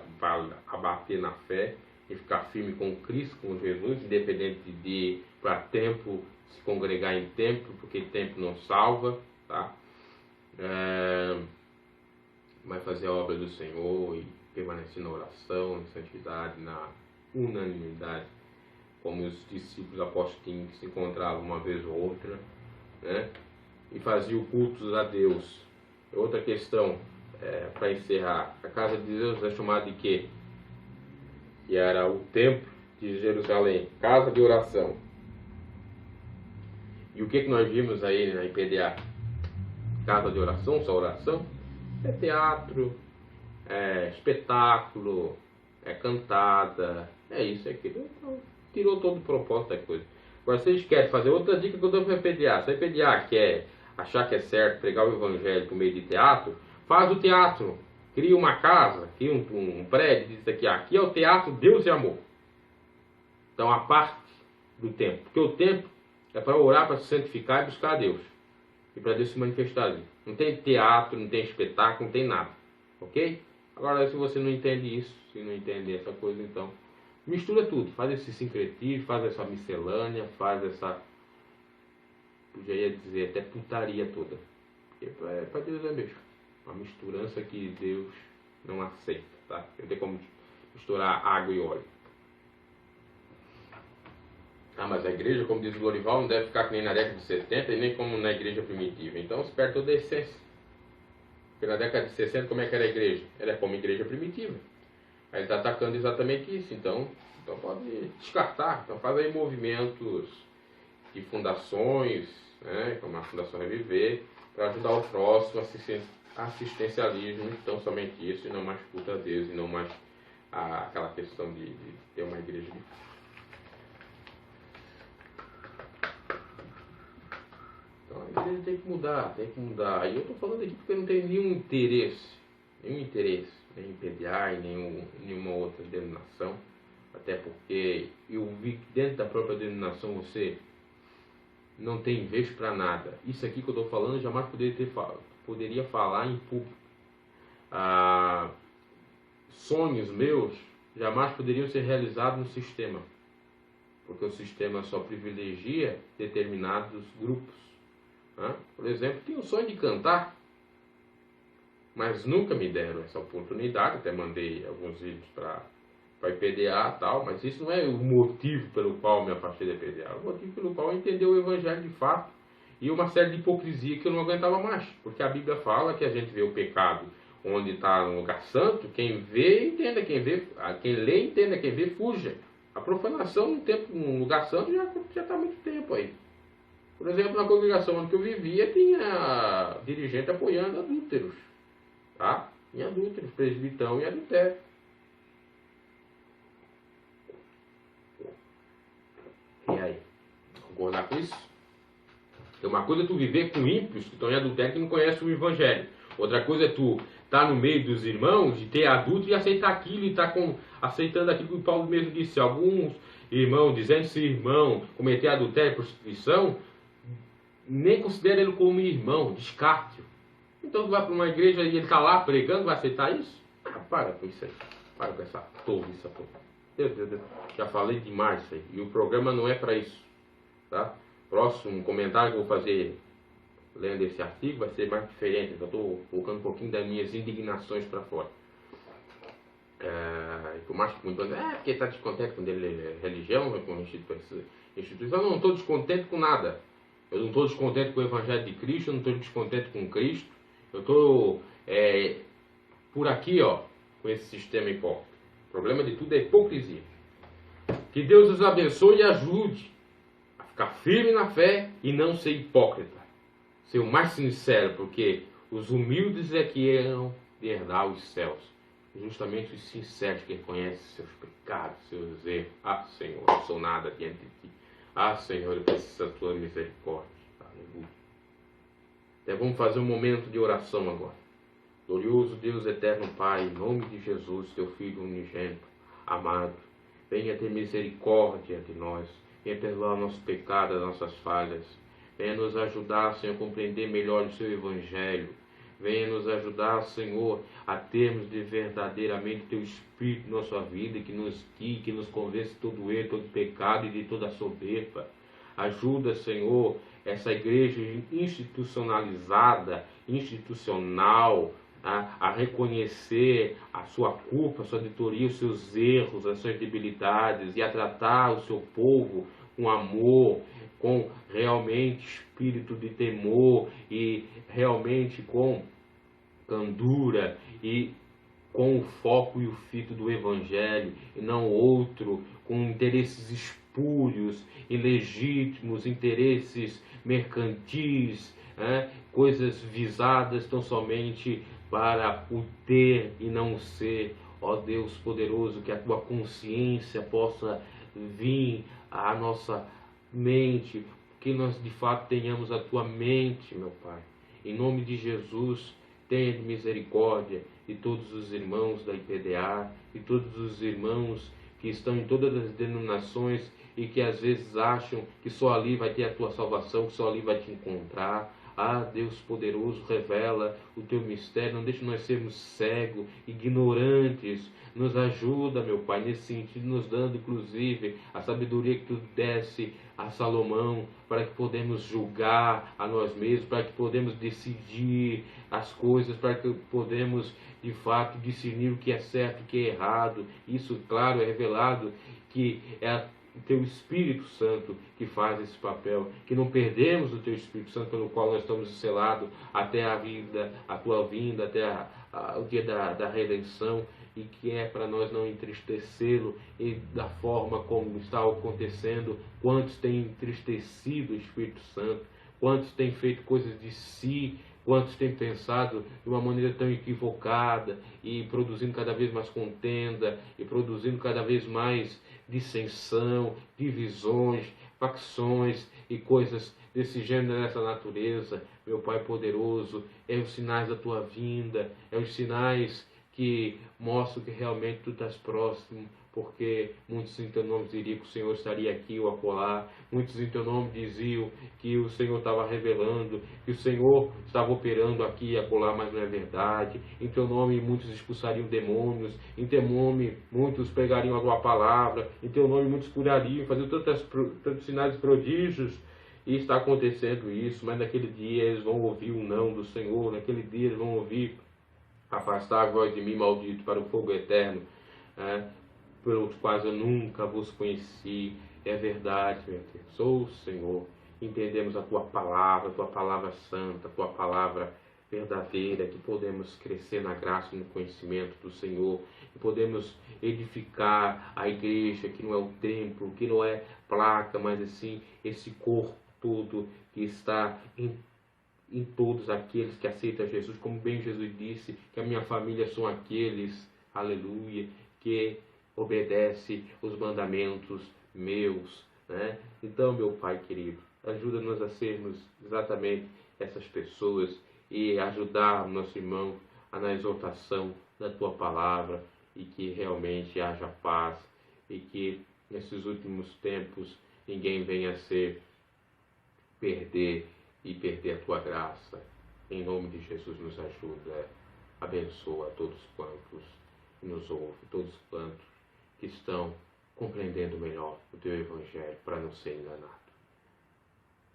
abater na fé e ficar firme com Cristo, com Jesus, independente de para tempo se congregar em templo, porque tempo não salva, tá? Vai fazer a obra do Senhor e permanecer na oração, na santidade, na unanimidade, como os discípulos apóstolos tinham que se encontravam uma vez ou outra, né? E faziam cultos a Deus. Outra questão, para encerrar: a casa de Deus é chamada de quê? Que era o templo de Jerusalém, casa de oração. E o que nós vimos aí na IPDA? Casa de oração, só oração? É teatro, é espetáculo, é cantada, é isso, é aquilo. Então, tirou todo o propósito da coisa. Agora, se vocês querem fazer outra dica que eu dou para a IPDA, se a IPDA quer achar que é certo pregar o evangelho por meio de teatro, faz o teatro. Cria uma casa, cria um prédio, diz aqui é o teatro Deus e Amor. Então, a parte do templo. Porque o templo é para orar, para se santificar e buscar a Deus. E para Deus se manifestar ali. Não tem teatro, não tem espetáculo, não tem nada. Ok? Agora, se você não entende isso, se não entende essa coisa, então, mistura tudo. Faz esse sincretismo, faz essa miscelânea, faz essa... eu já ia dizer até putaria toda. Porque para Deus é mesmo. Uma misturança que Deus não aceita, tá? Não tem como misturar água e óleo. Mas a igreja, como diz o Glorival, não deve ficar que nem na década de 70 e nem como na igreja primitiva. Então se perde toda a essência. Porque na década de 60, como é que era a igreja? Ela é como a igreja primitiva. Aí ele está atacando exatamente isso. Então pode descartar. Então faz aí movimentos de fundações, né, como a Fundação Reviver, para ajudar o próximo, assistencialismo, então somente isso, e não mais culto a Deus, e não mais aquela questão de ter uma igreja de... Então a igreja tem que mudar, e eu estou falando aqui porque não tem nenhum interesse nem em PDA, em nenhuma outra denominação, até porque eu vi que dentro da própria denominação você não tem vez para nada. Isso aqui que eu estou falando, jamais poderia falar em público. Sonhos meus jamais poderiam ser realizados no sistema, porque o sistema só privilegia determinados grupos. Por exemplo, tenho o sonho de cantar, mas nunca me deram essa oportunidade. Até mandei alguns vídeos para IPDA e tal, mas isso não é o motivo pelo qual eu me afastei da IPDA. O motivo pelo qual eu entendi o evangelho de fato e uma série de hipocrisia que eu não aguentava mais, porque a Bíblia fala que a gente vê o pecado onde está no lugar santo. Quem vê, entenda; quem lê, entenda; quem vê, fuja. A profanação no lugar santo já está há muito tempo aí. Por exemplo, na congregação onde eu vivia, tinha dirigente apoiando adúlteros, tá? Em adúlteros, presbitão e adultério. concordar com isso? Então, uma coisa é tu viver com ímpios que estão em adultério que não conhecem o Evangelho. Outra coisa é tu estar no meio dos irmãos, de ter adulto e aceitar aquilo, e estar aceitando aquilo que o Paulo mesmo disse. Alguns irmãos, dizendo-se irmão, cometer adultério e prostituição, nem considera ele como irmão, descarte-o. Então tu vai para uma igreja e ele está lá pregando, vai aceitar isso? Ah, para com isso aí. Para com essa tolice toda. Deus. Já falei demais isso aí. E o programa não é para isso. Tá? Próximo comentário que eu vou fazer lendo esse artigo vai ser mais diferente. Eu estou colocando um pouquinho das minhas indignações para fora. Por mais que muito porque está descontente com religião, com instituição. Eu não estou descontente com nada. Eu não estou descontente com o Evangelho de Cristo, eu não estou descontente com Cristo. Eu estou por aqui, com esse sistema hipócrita. O problema de tudo é a hipocrisia. Que Deus os abençoe e ajude a ficar firme na fé e não ser hipócrita. Ser o mais sincero, porque os humildes é que irão herdar os céus. Justamente os sinceros que reconhecem seus pecados, seus erros. Ah, Senhor, eu não sou nada diante de Ti. Ah, Senhor, eu preciso da Tua misericórdia. Aleluia. Então vamos fazer um momento de oração agora. Glorioso Deus, eterno Pai, em nome de Jesus, Teu Filho unigênito, amado, venha ter misericórdia de nós. Venha perdoar o nosso pecado, as nossas falhas. Venha nos ajudar, Senhor, a compreender melhor o Seu Evangelho. Venha nos ajudar, Senhor, a termos de verdadeiramente Teu Espírito na nossa vida, que nos guie, que nos convence de todo erro, todo pecado e de toda soberba. Ajuda, Senhor, essa igreja institucional, a reconhecer a sua culpa, a sua auditoria, os seus erros, as suas debilidades, e a tratar o seu povo com amor, com realmente espírito de temor e realmente com candura e com o foco e o fito do Evangelho, e não outro, com interesses espúrios, ilegítimos, interesses mercantis, coisas visadas tão somente para o ter e não o ser. Ó Deus poderoso, que a Tua consciência possa vir à nossa mente, que nós de fato tenhamos a Tua mente, meu Pai. Em nome de Jesus, tenha misericórdia de todos os irmãos da IPDA e todos os irmãos que estão em todas as denominações e que às vezes acham que só ali vai ter a Tua salvação, que só ali vai Te encontrar. Ah, Deus poderoso, revela o Teu mistério, não deixe nós sermos cegos, ignorantes. Nos ajuda, meu Pai, nesse sentido, nos dando, inclusive, a sabedoria que Tu desse a Salomão, para que podemos julgar a nós mesmos, para que podemos decidir as coisas, para que podemos, de fato, discernir o que é certo e o que é errado. Isso, claro, é revelado que é o Teu Espírito Santo que faz esse papel, que não perdemos o Teu Espírito Santo pelo qual nós estamos selados até a vida, a Tua vinda, até o dia da redenção, e que é para nós não entristecê-lo e da forma como está acontecendo. Quantos têm entristecido o Espírito Santo, quantos têm feito coisas de si, quantos têm pensado de uma maneira tão equivocada e produzindo cada vez mais contenda e produzindo cada vez mais dissensão, divisões, facções e coisas desse gênero, dessa natureza. Meu Pai poderoso, é os sinais da Tua vinda, é os sinais que mostram que realmente Tu estás próximo, porque muitos em Teu nome diriam que o Senhor estaria aqui ou acolá, muitos em Teu nome diziam que o Senhor estava revelando, que o Senhor estava operando aqui e acolá, mas não é verdade. Em Teu nome muitos expulsariam demônios, em Teu nome muitos pregariam a Tua palavra, em Teu nome muitos curariam, faziam tantos sinais e prodígios, e está acontecendo isso. Mas naquele dia eles vão ouvir o não do Senhor, naquele dia eles vão ouvir: afastai vós de mim, maldito, para o fogo eterno, pelos quais eu nunca vos conheci. É verdade, meu Deus. Sou o Senhor. Entendemos a Tua palavra santa, a Tua palavra verdadeira, que podemos crescer na graça e no conhecimento do Senhor, que podemos edificar a igreja, que não é o templo, que não é placa, mas assim, esse corpo todo que está em todos aqueles que aceitam Jesus, como bem Jesus disse, que a minha família são aqueles, aleluia, que obedece os mandamentos meus. né? Então, meu Pai querido, ajuda-nos a sermos exatamente essas pessoas e ajudar nosso irmão na exortação da Tua palavra e que realmente haja paz e que nesses últimos tempos ninguém venha a perder a Tua graça. Em nome de Jesus, nos ajuda, abençoa todos quantos nos ouvem, todos quantos que estão compreendendo melhor o Teu Evangelho para não ser enganado.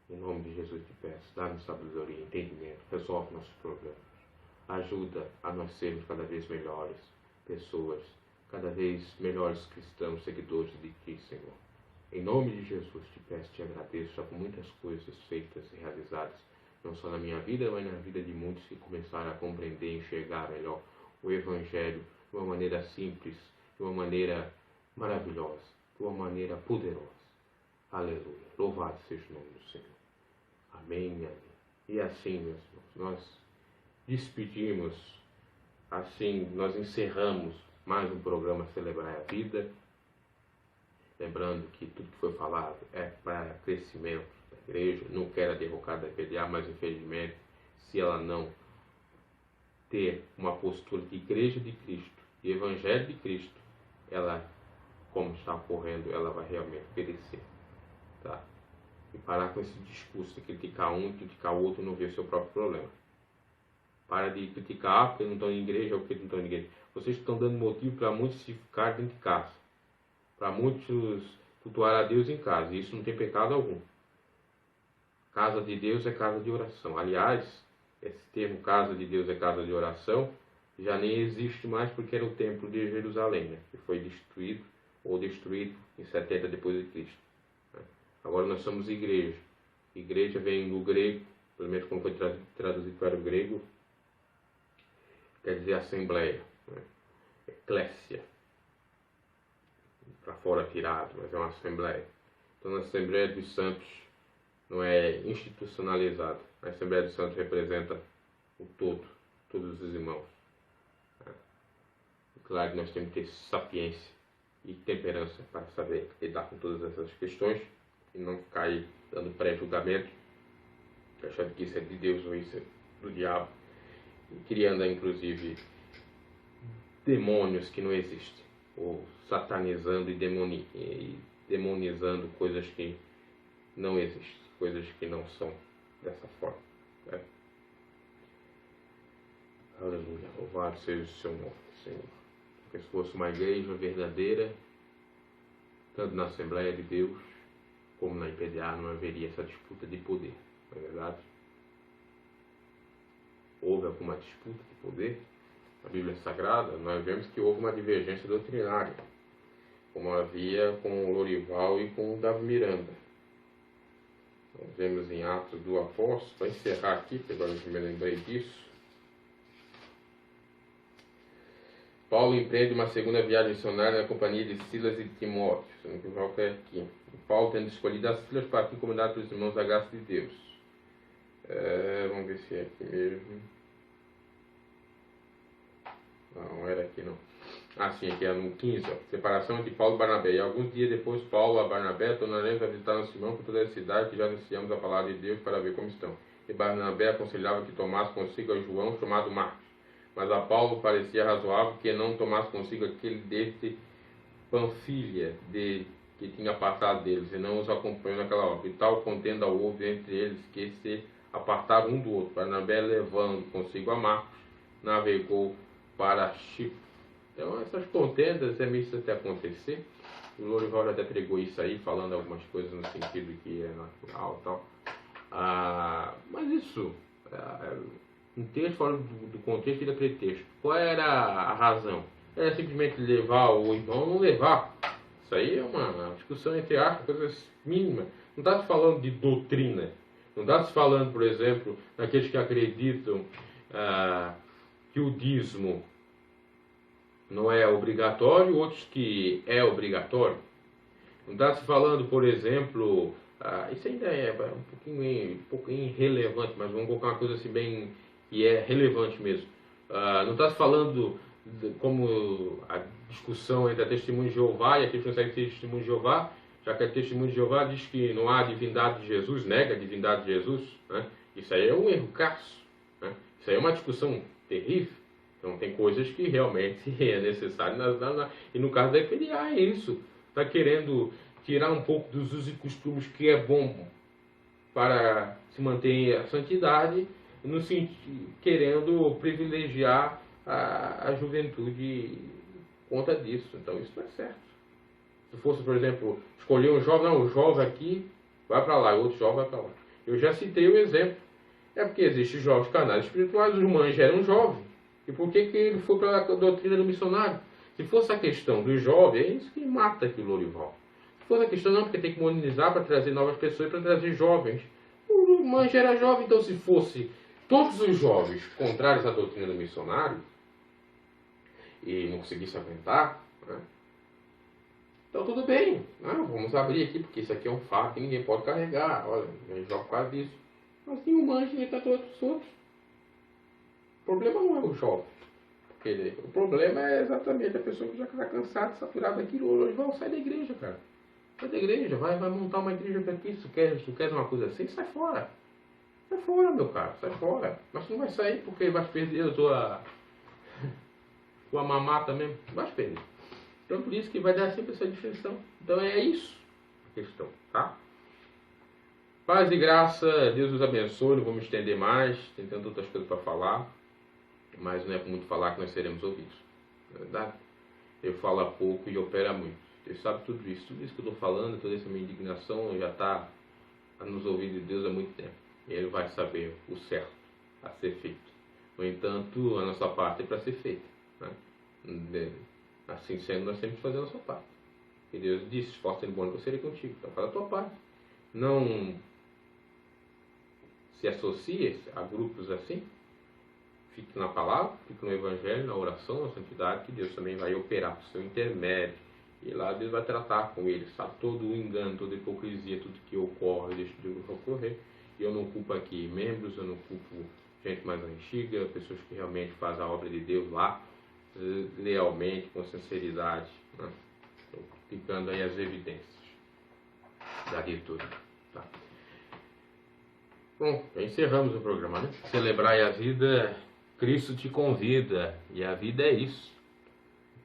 Em nome de Jesus te peço, dá-nos sabedoria e entendimento, resolve nossos problemas. Ajuda a nós sermos cada vez melhores pessoas, cada vez melhores cristãos, seguidores de Ti, Senhor. Em nome de Jesus te peço, te agradeço já por muitas coisas feitas e realizadas, não só na minha vida, mas na vida de muitos que começaram a compreender e enxergar melhor o Evangelho de uma maneira simples, de uma maneira maravilhosa, de uma maneira poderosa. Aleluia. Louvado seja o nome do Senhor. Amém, amém. E assim, meus irmãos, nós despedimos, assim, nós encerramos mais um programa Celebrar a Vida. Lembrando que tudo que foi falado é para crescimento da igreja. Não quero a derrocada da PDA, mas infelizmente, se ela não ter uma postura de igreja de Cristo, de evangelho de Cristo, ela, como está ocorrendo, ela vai realmente perecer. Tá? E parar com esse discurso de criticar um, criticar o outro, não ver o seu próprio problema. Para de criticar porque não estão em igreja ou porque não estão em igreja. Vocês estão dando motivo para muitos se ficar dentro de casa. Para muitos cultuar a Deus em casa. E isso não tem pecado algum. Casa de Deus é casa de oração. Aliás, esse termo casa de Deus é casa de oração já nem existe mais porque era o templo de Jerusalém, né? Que foi destruído em 70 depois de Cristo. Né? Agora nós somos igreja. Igreja vem do grego, pelo menos como foi traduzido para o grego, quer dizer assembleia, né? Eclésia. Para fora tirado, mas é uma assembleia. Então a Assembleia dos Santos não é institucionalizada. A Assembleia dos Santos representa o todo, todos os irmãos. E claro que nós temos que ter sapiência e temperança para saber lidar com todas essas questões e não ficar aí dando pré-julgamento, achando que isso é de Deus ou isso é do diabo, e criando inclusive demônios que não existem, ou satanizando e demonizando coisas que não existem, coisas que não são dessa forma. Né? Aleluia, louvado seja o seu nome, Senhor. Porque se fosse uma igreja verdadeira, tanto na Assembleia de Deus, como na IPDA, não haveria essa disputa de poder, não é verdade? Houve alguma disputa de poder? Na Bíblia Sagrada, nós vemos que houve uma divergência doutrinária, como havia com o Lorival e com o Davi Miranda. Nós vemos em Atos do Apóstolo, para encerrar aqui, porque agora eu me lembrei disso. Paulo empreende uma segunda viagem missionária na companhia de Silas e de Timóteo. Sendo que o Paulo é aqui. Paulo tendo escolhido as Silas para aqui encomendado pelos irmãos da graça de Deus. Vamos ver se é aqui mesmo. Não era aqui não. Sim, aqui é no 15. Ó. Separação de Paulo e Barnabé. E alguns dias depois, Paulo e Barnabé tornaremos a visitar nosso irmão por toda a cidade que já anunciamos a palavra de Deus para ver como estão. E Barnabé aconselhava que tomasse consigo a João, chamado Marcos. Mas a Paulo parecia razoável que não tomasse consigo aquele desde Panfilha, que tinha apartado deles, e não os acompanhou naquela obra. E tal contenda houve entre eles que se apartaram um do outro. Barnabé, levando consigo a Marcos, navegou para Chipre. Então essas contendas é meio isso até acontecer. O Lorival até pregou isso aí, falando algumas coisas no sentido que é natural e tal. Mas isso, um texto fora do contexto vira pretexto. Qual era a razão? Era simplesmente levar o irmão ou não levar. Isso aí é uma discussão entre aspas, coisas mínimas. Não está se falando de doutrina. Não está se falando, por exemplo, daqueles que acreditam que o dízimo não é obrigatório, outros que é obrigatório. Não está se falando, por exemplo, isso ainda é um pouquinho irrelevante, mas vamos colocar uma coisa assim bem que é relevante mesmo. Não está se falando como a discussão entre a Testemunha de Jeová e aqueles que não seguem Testemunha de Jeová, já que a Testemunho de Jeová diz que não há divindade de Jesus, nega a divindade de Jesus, né? Isso aí é um erro crasso, né? Isso aí é uma discussão terrível. Então tem coisas que realmente é necessário, e no caso da FNA é isso. Está querendo tirar um pouco dos usos e costumes que é bom para se manter a santidade, no sentido, querendo privilegiar a juventude conta disso. Então isso não é certo. Se fosse, por exemplo, escolher um jovem, não, o jovem aqui vai para lá, o outro jovem vai para lá. Eu já citei o exemplo. É porque existem jovens canais espirituais, o Manja era um jovem. E por que ele foi para a doutrina do missionário? Se fosse a questão do jovem, é isso que mata aqui o Lorival. Se fosse a questão, não, porque tem que modernizar para trazer novas pessoas, para trazer jovens. O Manja era jovem, então se fosse todos os jovens contrários à doutrina do missionário, e não conseguisse aguentar, né? Então tudo bem, não, vamos abrir aqui, porque isso aqui é um fato que ninguém pode carregar. Olha, a gente joga por causa disso. Mas tem o Manja e está todos os outros. O problema não é o jovem. O problema é exatamente a pessoa que já está cansada, saturada daquilo. Hoje vai sair da igreja, cara. Sai da igreja, vai montar uma igreja para ti. Se tu quer uma coisa assim, sai fora. Sai fora, meu caro, sai fora. Mas tu não vai sair porque vai perder a tua mamata mesmo. Vai perder. Então por isso que vai dar sempre essa distinção. Então é isso a questão, tá? Paz e graça, Deus os abençoe. Não vou me estender mais, tem tantas outras coisas para falar. Mas não é por muito falar que nós seremos ouvidos. Não é verdade? Eu falo pouco e opera muito. Deus sabe tudo isso que eu estou falando, toda essa minha indignação já está nos ouvidos de Deus há muito tempo. E Ele vai saber o certo a ser feito. No entanto, a nossa parte é para ser feita, né? Assim sendo, nós temos que fazer a nossa parte. E Deus disse: esforça-te bom, eu serei contigo. Então faz a tua parte. Não se associe a grupos assim. Fique na palavra, fique no evangelho, na oração, na santidade, que Deus também vai operar por seu intermédio. E lá Deus vai tratar com ele, sabe? Todo o engano, toda a hipocrisia, tudo que ocorre, deixa de ocorrer. E eu não culpo aqui membros, eu não culpo gente mais antiga, pessoas que realmente fazem a obra de Deus lá, lealmente, com sinceridade, né? Então, ficando aí as evidências da leitura. Tá? Bom, já encerramos o programa, né? Celebrar a vida, Cristo te convida, e a vida é isso.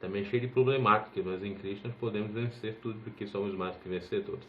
Também é cheio de problemática, mas em Cristo nós podemos vencer tudo, porque somos mais que vencedores.